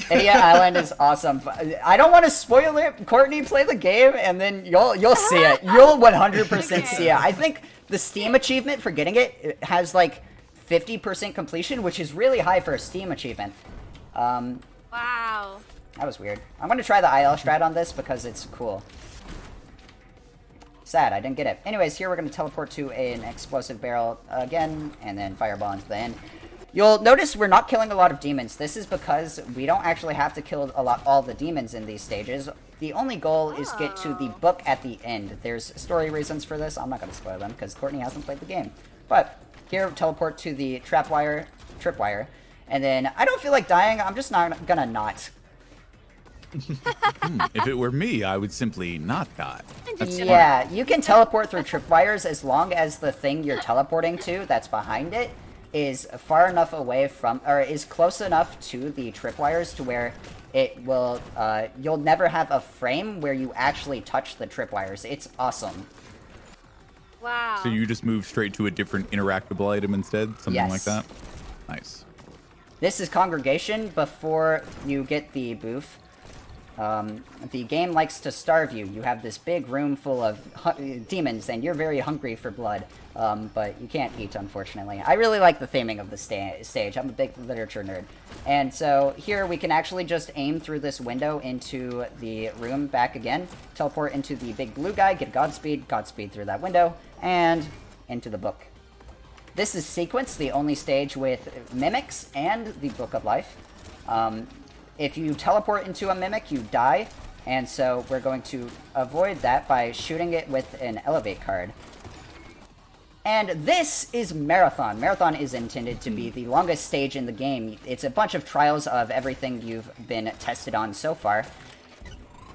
Idiot Island is awesome. I don't want to spoil it. Courtney, play the game, and then you'll see it. You'll 100% see it. I think the Steam achievement for getting it has like 50% completion, which is really high for a Steam achievement. Wow. That was weird. I'm going to try the IL strat on this because it's cool. Sad, I didn't get it. Anyways, here we're going to teleport to an explosive barrel again, and then fireball into the end. You'll notice we're not killing a lot of demons. This is because we don't actually have to kill all the demons in these stages. The only goal is get to the book at the end. There's story reasons for this. I'm not going to spoil them because Courtney hasn't played the game. But here, teleport to the tripwire, And then I don't feel like dying. I'm just not gonna not. If it were me, I would simply not die. That's smart. Yeah, you can teleport through tripwires as long as the thing you're teleporting to that's behind it is far enough away from, or is close enough to the tripwires to where it will, you'll never have a frame where you actually touch the tripwires. It's awesome. Wow. So you just move straight to a different interactable item instead? Something Yes. like that? Nice. This is Congregation before you get the booth. The game likes to starve you. You have this big room full of demons, and you're very hungry for blood, but you can't eat, unfortunately. I really like the theming of the stage. I'm a big literature nerd. And so here we can actually just aim through this window into the room back again, teleport into the big blue guy, get Godspeed through that window, and into the book. This is Sequence, the only stage with mimics and the Book of Life. If you teleport into a mimic, you die, and so we're going to avoid that by shooting it with an Elevate card. And this is Marathon. Marathon is intended to be the longest stage in the game. It's a bunch of trials of everything you've been tested on so far.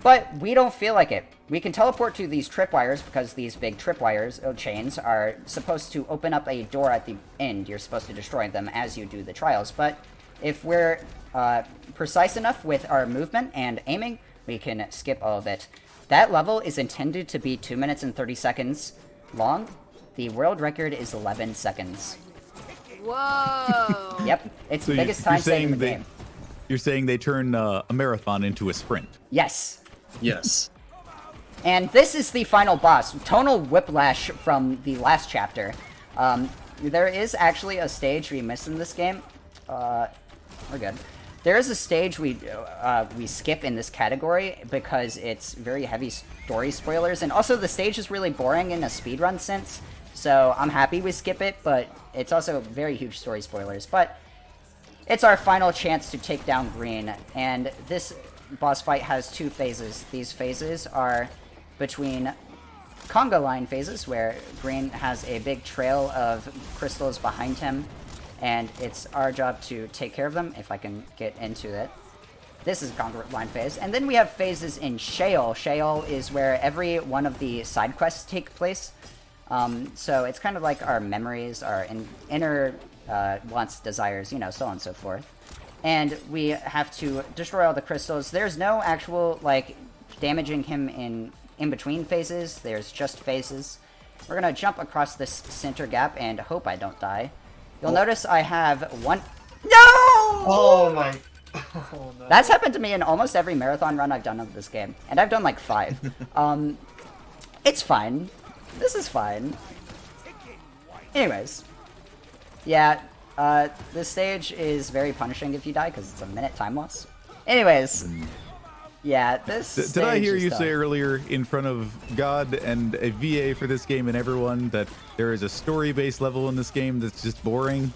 But we don't feel like it. We can teleport to these tripwires because these big tripwires chains are supposed to open up a door at the end. You're supposed to destroy them as you do the trials. But if we're precise enough with our movement and aiming, we can skip all of it. That level is intended to be 2 minutes and 30 seconds long. The world record is 11 seconds. Whoa. Yep, it's So the biggest time save in the they, game. You're saying they turn a marathon into a sprint? Yes. Yes. And this is the final boss, Tonal Whiplash from the last chapter. There is actually a stage we missed in this game. We're good. There is a stage we skip in this category because it's very heavy story spoilers, and also the stage is really boring in a speedrun sense, so I'm happy we skip it, but it's also very huge story spoilers. But it's our final chance to take down Green, and this boss fight has 2 phases. These phases are between conga line phases, where Green has a big trail of crystals behind him, and it's our job to take care of them, if I can get into it. This is conga line phase. And then we have phases in Shale. Shale is where every one of the side quests take place. So it's kind of like our memories, our inner wants, desires, you know, so on and so forth. And we have to destroy all the crystals. There's no actual, like, damaging him in between phases. There's just phases. We're gonna jump across this center gap and hope I don't die. You'll notice I have one... No! Oh my... Oh no. That's happened to me in almost every marathon run I've done of this game. And I've done like 5. It's fine. This is fine. Anyways. Yeah, this stage is very punishing if you die, because it's a minute time loss. Anyways. Yeah, this Did I hear you tough. say earlier in front of God and a VA for this game and everyone that there is a story-based level in this game that's just boring?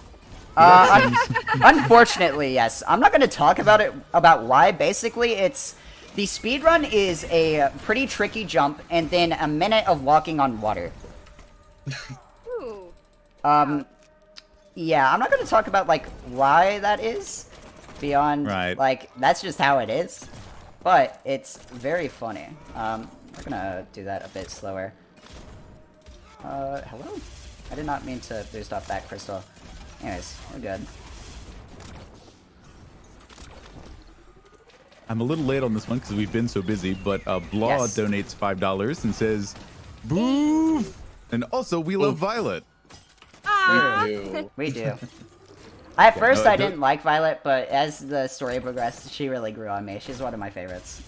Unfortunately, yes. I'm not going to talk about why. Basically, it's the speedrun is a pretty tricky jump and then a minute of walking on water. Ooh. Yeah, I'm not going to talk about like why that is beyond like that's just how it is. But it's very funny. We're gonna do that a bit slower. Hello? I did not mean to boost off that crystal. Anyways, we're good. I'm a little late on this one because we've been so busy, but Blah Yes. donates $5 and says, "Boo!" And also, we love Violet. Aw. Ew. We do. At first, no, I didn't like Violet, but as the story progressed, she really grew on me. She's one of my favorites.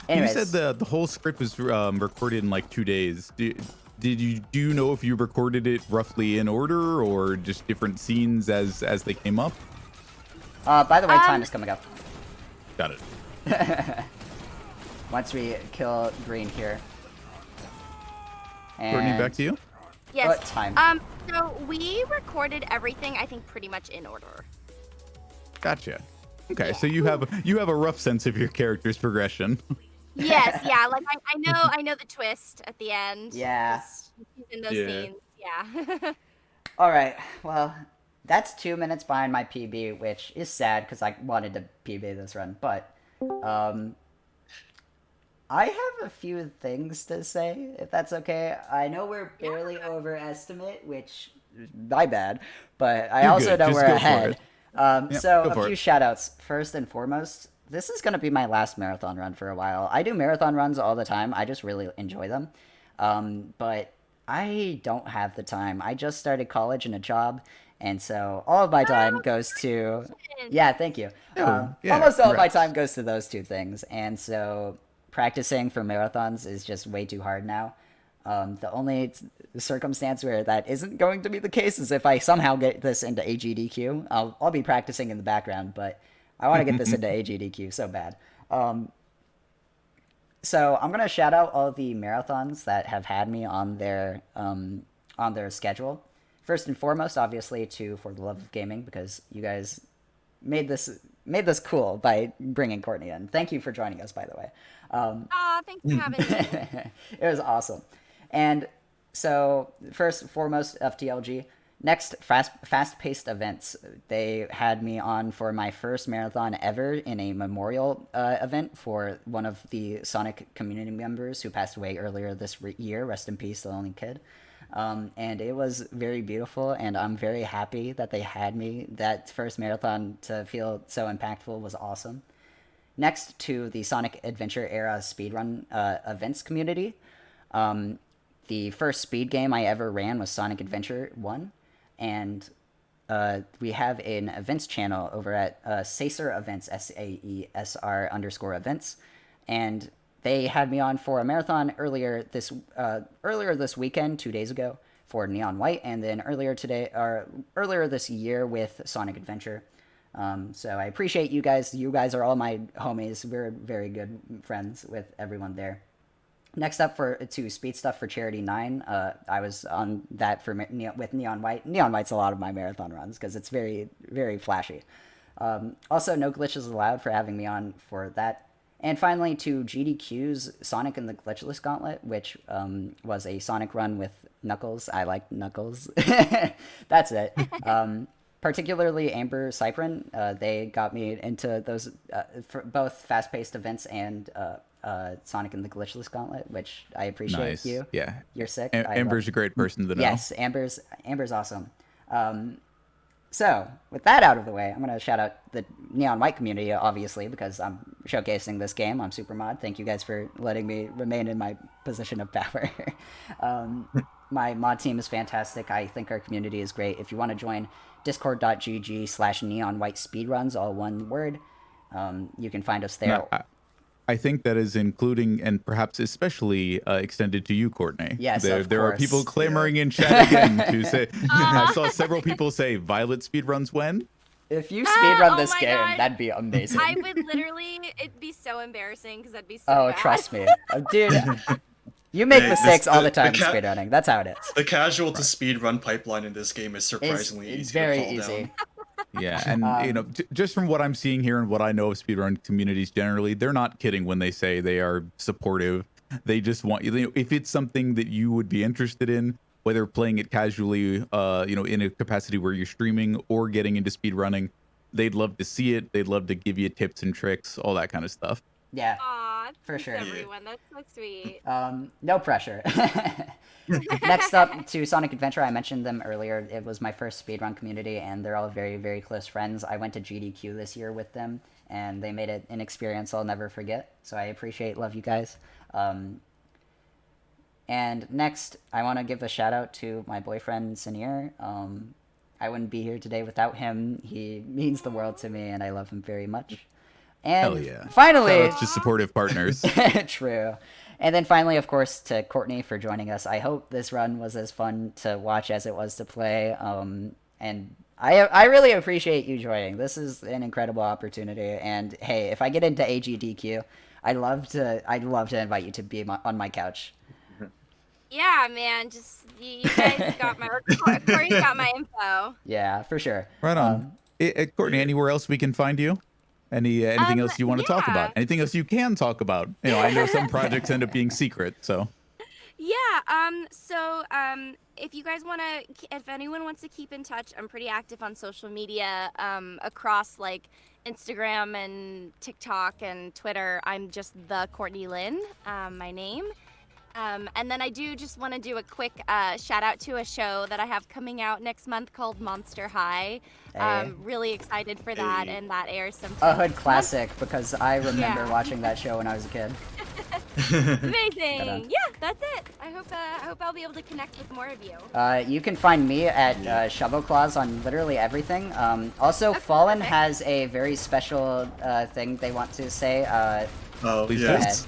Anyways, You said the whole script was recorded in like 2 days. Do you know if you recorded it roughly in order or just different scenes as they came up? by the way, time is coming up. Got it. Once we kill Green here. Courtney, back to you. Yes. What time? So we recorded everything, I think, pretty much in order. Gotcha. Okay, so you have a rough sense of your character's progression. Yes, yeah. Like I know the twist at the end. Yeah. Just in those Yeah. scenes. Yeah. All right. Well, that's 2 minutes behind my PB, which is sad because I wanted to PB this run. But I have a few things to say, if that's okay. I know we're barely over estimate, which my bad, but I You're also good. know Just we're go for ahead. it. Yep, So go a for few it. shout outs. First and foremost, this is going to be my last marathon run for a while. I do marathon runs all the time. I just really enjoy them. But I don't have the time. I just started college and a job, and so all of my time goes to. Yeah, thank you. Oh, yeah, Almost all of my congrats. time goes to those two things, and so practicing for marathons is just way too hard now. The only circumstance where that isn't going to be the case is if I somehow get this into AGDQ. I'll be practicing in the background, but I want to get this into AGDQ so bad. So I'm gonna shout out all the marathons that have had me on their schedule. First and foremost, obviously, to For the Love of Gaming, because you guys made this cool by bringing Courtney in. Thank you for joining us, by the way. Aw, thanks for having me. It was awesome. And so, first and foremost, FTLG. Next, fast-paced events. They had me on for my first marathon ever in a memorial event for one of the Sonic community members who passed away earlier this year. Rest in peace, the only kid. And it was very beautiful, and I'm very happy that they had me. That first marathon to feel so impactful was awesome. Next to the Sonic Adventure era speedrun events community. The first speed game I ever ran was Sonic Adventure 1. And we have an events channel over at Sacer Events, SAESR _ events. And they had me on for a marathon earlier this weekend, 2 days ago, for Neon White, and then earlier this year with Sonic Adventure. So I appreciate you guys. You guys are all my homies. We're very good friends with everyone there. Next up to Speed Stuff for Charity 9, I was on that with Neon White. Neon White's a lot of my marathon runs because it's very, very flashy. Also, no glitches allowed for having me on for that. And finally, to GDQ's Sonic and the Glitchless Gauntlet, which was a Sonic run with Knuckles. I like Knuckles. That's it. Particularly Amber Cyprin, they got me into those for both fast-paced events and Sonic and the Glitchless Gauntlet, which I appreciate. Nice. You. Yeah. You're sick. Amber's a great person to know. Yes, Amber's awesome. So, with that out of the way, I'm going to shout out the Neon White community, obviously, because I'm showcasing this game. I'm Supermod. Thank you guys for letting me remain in my position of power. My mod team is fantastic. I think our community is great. If you want to join, discord.gg/neonwhitespeedruns, all one word. You can find us there. No, I think that is including and perhaps especially extended to you, Courtney. Yes, there are course. people clamoring in chat again to say. I saw several people say Violet speedruns when. If you speedrun oh this my game, God. that'd be amazing. I would literally, it'd be so embarrassing because I'd be so Oh, bad. trust me. Dude, you make mistakes all the time in the speedrunning. That's how it is. The casual to speedrun pipeline in this game is surprisingly It's easy. very to fall easy. Down. Yeah, and just from what I'm seeing here and what I know of speedrun communities generally, they're not kidding when they say they are supportive. They just want you. If it's something that you would be interested in, whether playing it casually, in a capacity where you're streaming or getting into speedrunning, they'd love to see it. They'd love to give you tips and tricks, all that kind of stuff. Yeah, Aw, for thanks sure. everyone. That's so sweet. No pressure. Next up to Sonic Adventure, I mentioned them earlier. It was my first speedrun community, and they're all very, very close friends. I went to GDQ this year with them, and they made it an experience I'll never forget. So I love you guys. And next, I want to give a shout out to my boyfriend, Sinir. I wouldn't be here today without him. He means the world to me, and I love him very much. And Hell yeah. finally, It's just supportive partners. true. And then finally, of course, to Courtney for joining us. I hope this run was as fun to watch as it was to play. And I really appreciate you joining. This is an incredible opportunity. And hey, if I get into AGDQ, I'd love to invite you to be on my couch. Yeah, man. Just you guys got my Corey's got my info. Yeah, for sure. Right on. Courtney, anywhere else we can find you? Anything else you want to talk yeah. about? Anything else you can talk about? I know some projects end up being secret, so. If you guys want to, if anyone wants to keep in touch, I'm pretty active on social media, across like Instagram and TikTok and Twitter. I'm just the Courtney Lynn, my name. And then I do just want to do a quick shout out to a show that I have coming out next month called Monster High. Hey. Really excited for that, and that airs sometime. A hood classic, because I remember watching that show when I was a kid. Amazing. Yeah, that's it. I hope I'll be able to connect with more of you. You can find me at Shovelclaws on literally everything. Also, Okay, Fallen perfect. has a very special thing they want to say. Please yes.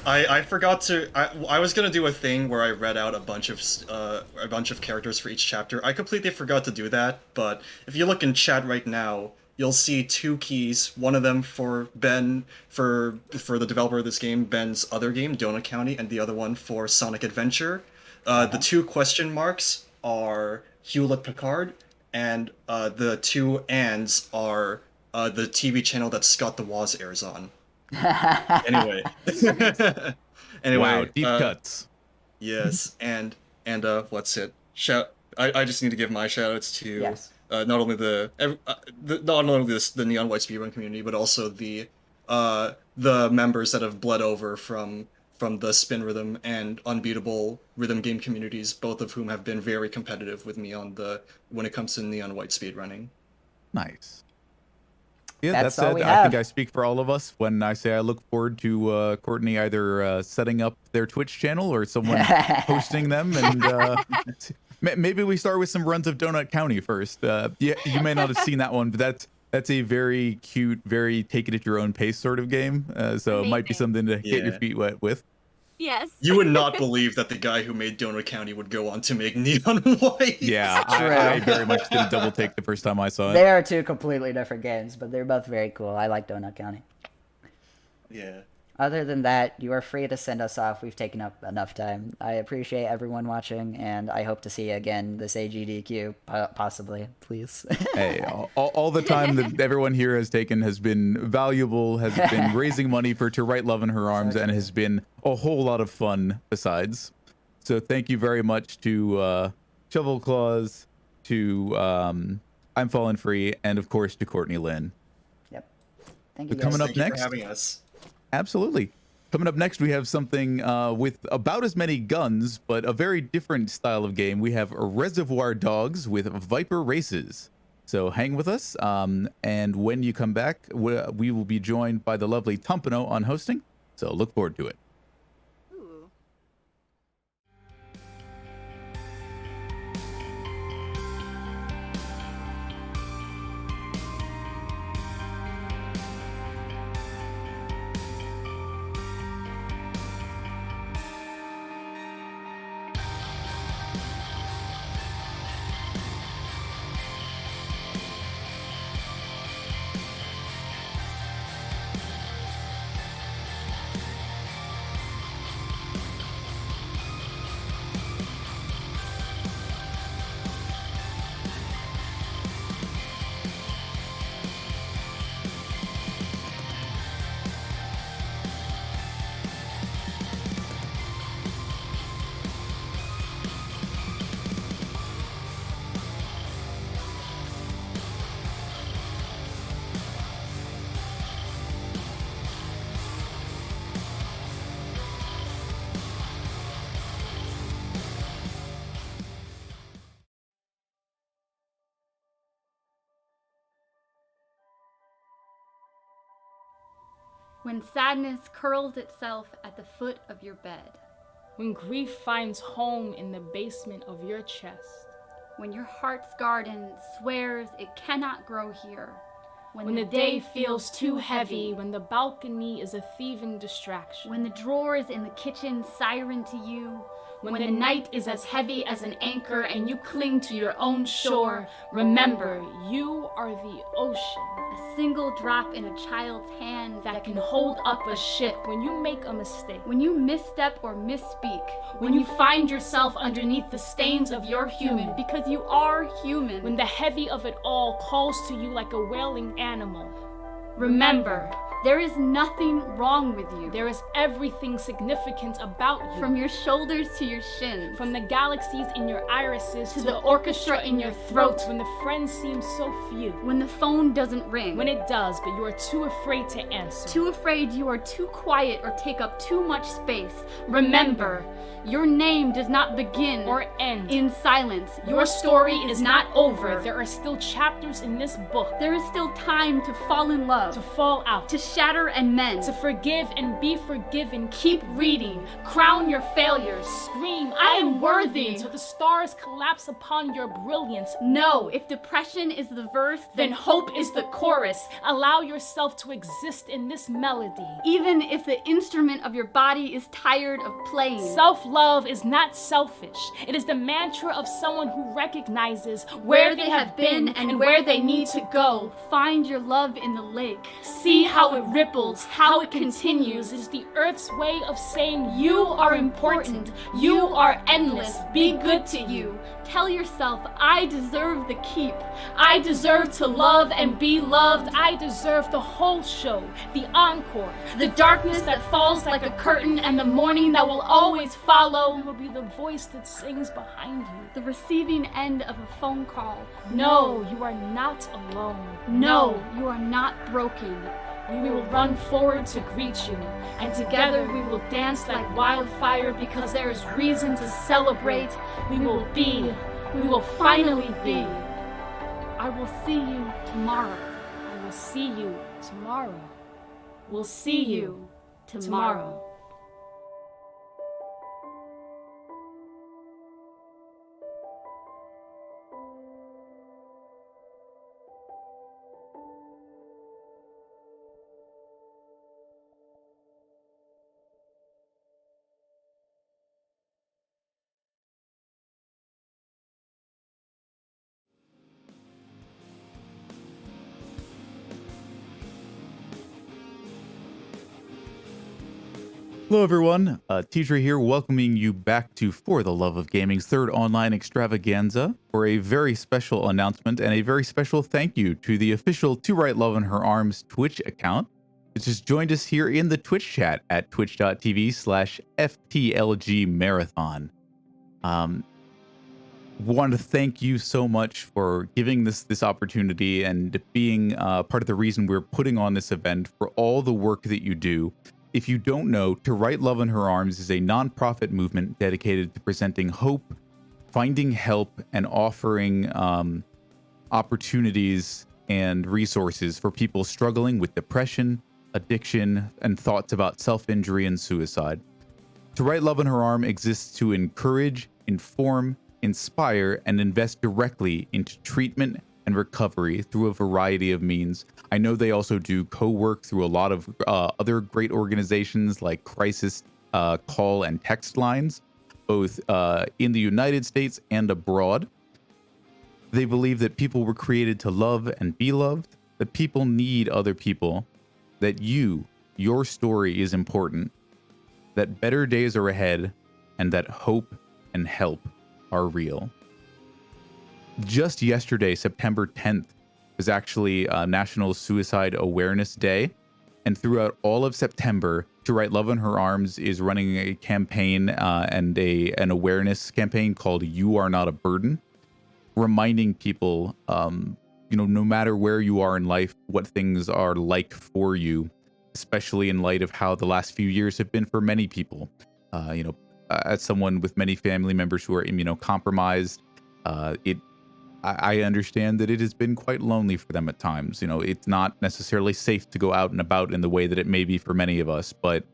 I forgot to. I was gonna do a thing where I read out a bunch of characters for each chapter. I completely forgot to do that. But if you look in chat right now, you'll see 2 keys. One of them for Ben, for the developer of this game, Ben's other game, Donut County, and the other one for Sonic Adventure. The 2 question marks are Hewlett Packard, and the 2 ands are the TV channel that Scott the Woz airs on. Anyway. Wow, deep cuts. Yes, and what's it? I just need to give my shout outs to Yes. not only the Neon White speedrun community, but also the members that have bled over from the Spin Rhythm and Unbeatable Rhythm game communities, both of whom have been very competitive with me when it comes to Neon White speedrunning. Nice. Yeah, That's that all said, we I think have. I speak for all of us when I say I look forward to Courtney either setting up their Twitch channel or someone hosting them. And maybe we start with some runs of Donut County first. Yeah, you may not have seen that one, but that's a very cute, very take it at your own pace sort of game. So it might be Amazing. something to get your Yeah. feet wet with. Yes. You would not believe that the guy who made Donut County would go on to make Neon White. Yeah, True. I very much did a double take the first time I saw it. They are 2 completely different games, but they're both very cool. I like Donut County. Yeah. Other than that, you are free to send us off. We've taken up enough time. I appreciate everyone watching, and I hope to see you again this AGDQ, possibly, please. Hey, all the time that everyone here has taken has been valuable, has been raising money for To Right Love in Her Arms, and has been a whole lot of fun besides. So thank you very much to Shovelclaws, to I'm Fallen Free, and of course to Courtney Lynn. Yep. Thank you, So guys. coming up Thank you next- for having us. Absolutely. Coming up next, we have something with about as many guns, but a very different style of game. We have Reservoir Dogs with Viper Races. So hang with us, and when you come back, we will be joined by the lovely Tumpano on hosting. So look forward to it. Ooh. When sadness curls itself at the foot of your bed. When grief finds home in the basement of your chest. When your heart's garden swears it cannot grow here. When the day feels too heavy, when the balcony is a thieving distraction. When the drawers in the kitchen siren to you. When the night is as heavy as an anchor and you cling to your own shore, remember, you are the ocean. A single drop in a child's hand That can hold up a ship when you make a mistake. When you misstep or misspeak. When you find yourself underneath the stains of your human. Because you are human. When the heavy of it all calls to you like a wailing animal. Remember, There is nothing wrong with you. There is everything significant about you. From your shoulders to your shins. From the galaxies in your irises to the orchestra in your throat. When the friends seem so few. When the phone doesn't ring. When it does, but you are too afraid to answer. Too afraid you are too quiet or take up too much space. Remember, your name does not begin or end in silence. Your story is not over. There are still chapters in this book. There is still time to fall in love. To fall out. To shatter and mend. To forgive and be forgiven. Keep reading. Crown your failures. Scream, I am worthy, until the stars collapse upon your brilliance. No, if depression is the verse, then hope is the chorus. Allow yourself to exist in this melody. Even if the instrument of your body is tired of playing. Self-love is not selfish. It is the mantra of someone who recognizes where they have been and where they need to go. Find your love in the lake. See how it ripples, how it continues. It is the earth's way of saying you are important. You are endless. Be good to you. Tell yourself, I deserve the keep. I deserve to love and be loved. I deserve the whole show, the encore, the darkness that falls like a curtain, and the morning that will always follow. We will be the voice that sings behind you. The receiving end of a phone call. No, you are not alone. No, you are not broken. We will run forward to greet you, and together we will dance like wildfire because there is reason to celebrate. We will finally be. I will see you tomorrow. I will see you tomorrow. We'll see you tomorrow. Hello everyone, Teacher here welcoming you back to For the Love of Gaming's third online extravaganza for a very special announcement and a very special thank you to the official To Write Love in Her Arms Twitch account, which has joined us here in the Twitch chat at twitch.tv/FTLG Marathon. Want to thank you so much for giving this opportunity and being part of the reason we're putting on this event, for all the work that you do. If you don't know, To Write Love in Her Arms is a nonprofit movement dedicated to presenting hope, finding help, and offering opportunities and resources for people struggling with depression, addiction, and thoughts about self-injury and suicide. To Write Love in Her Arm exists to encourage, inform, inspire, and invest directly into treatment and recovery through a variety of means. I know they also do co-work through a lot of other great organizations like crisis call and text lines, both in the United States and abroad. They believe that people were created to love and be loved, that people need other people, that your story is important, that better days are ahead, and that hope and help are real. Just yesterday, September 10th, was actually National Suicide Awareness Day. And throughout all of September, To Write Love in Her Arms is running a campaign and an awareness campaign called You Are Not a Burden, reminding people, no matter where you are in life, what things are like for you, especially in light of how the last few years have been for many people. As someone with many family members who are immunocompromised, I understand that it has been quite lonely for them at times. It's not necessarily safe to go out and about in the way that it may be for many of us, but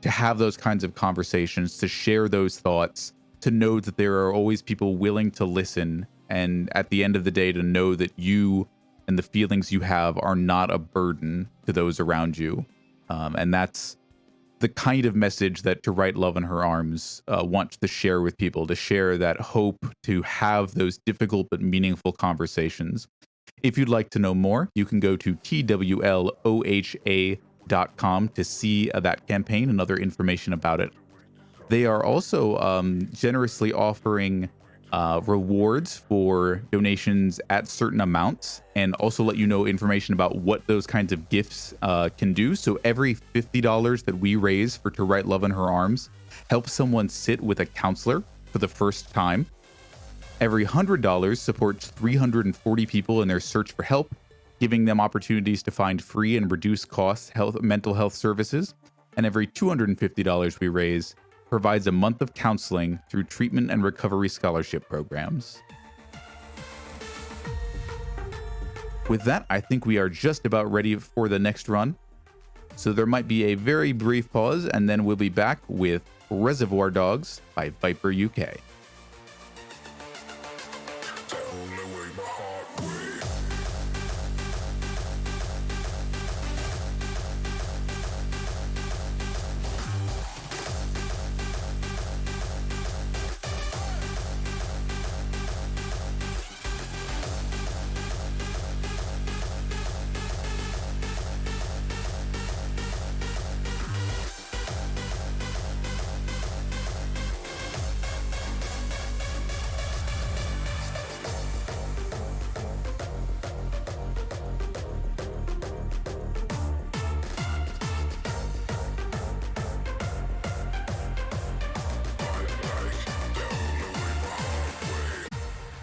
to have those kinds of conversations, to share those thoughts, to know that there are always people willing to listen, and at the end of the day, to know that you and the feelings you have are not a burden to those around you. And that's the kind of message that To Write Love in Her Arms wants to share with people, to share that hope, to have those difficult but meaningful conversations. If you'd like to know more, you can go to twloha.com to see that campaign and other information about it. They are also generously offering rewards for donations at certain amounts, and also let you know information about what those kinds of gifts can do. So every $50 that we raise for To Write Love in Her Arms helps someone sit with a counselor for the first time. Every $100 supports 340 people in their search for help, giving them opportunities to find free and reduced cost mental health services. And every $250 we raise provides a month of counseling through treatment and recovery scholarship programs. With that, I think we are just about ready for the next run. So there might be a very brief pause, and then we'll be back with Reservoir Dogs by Viper UK.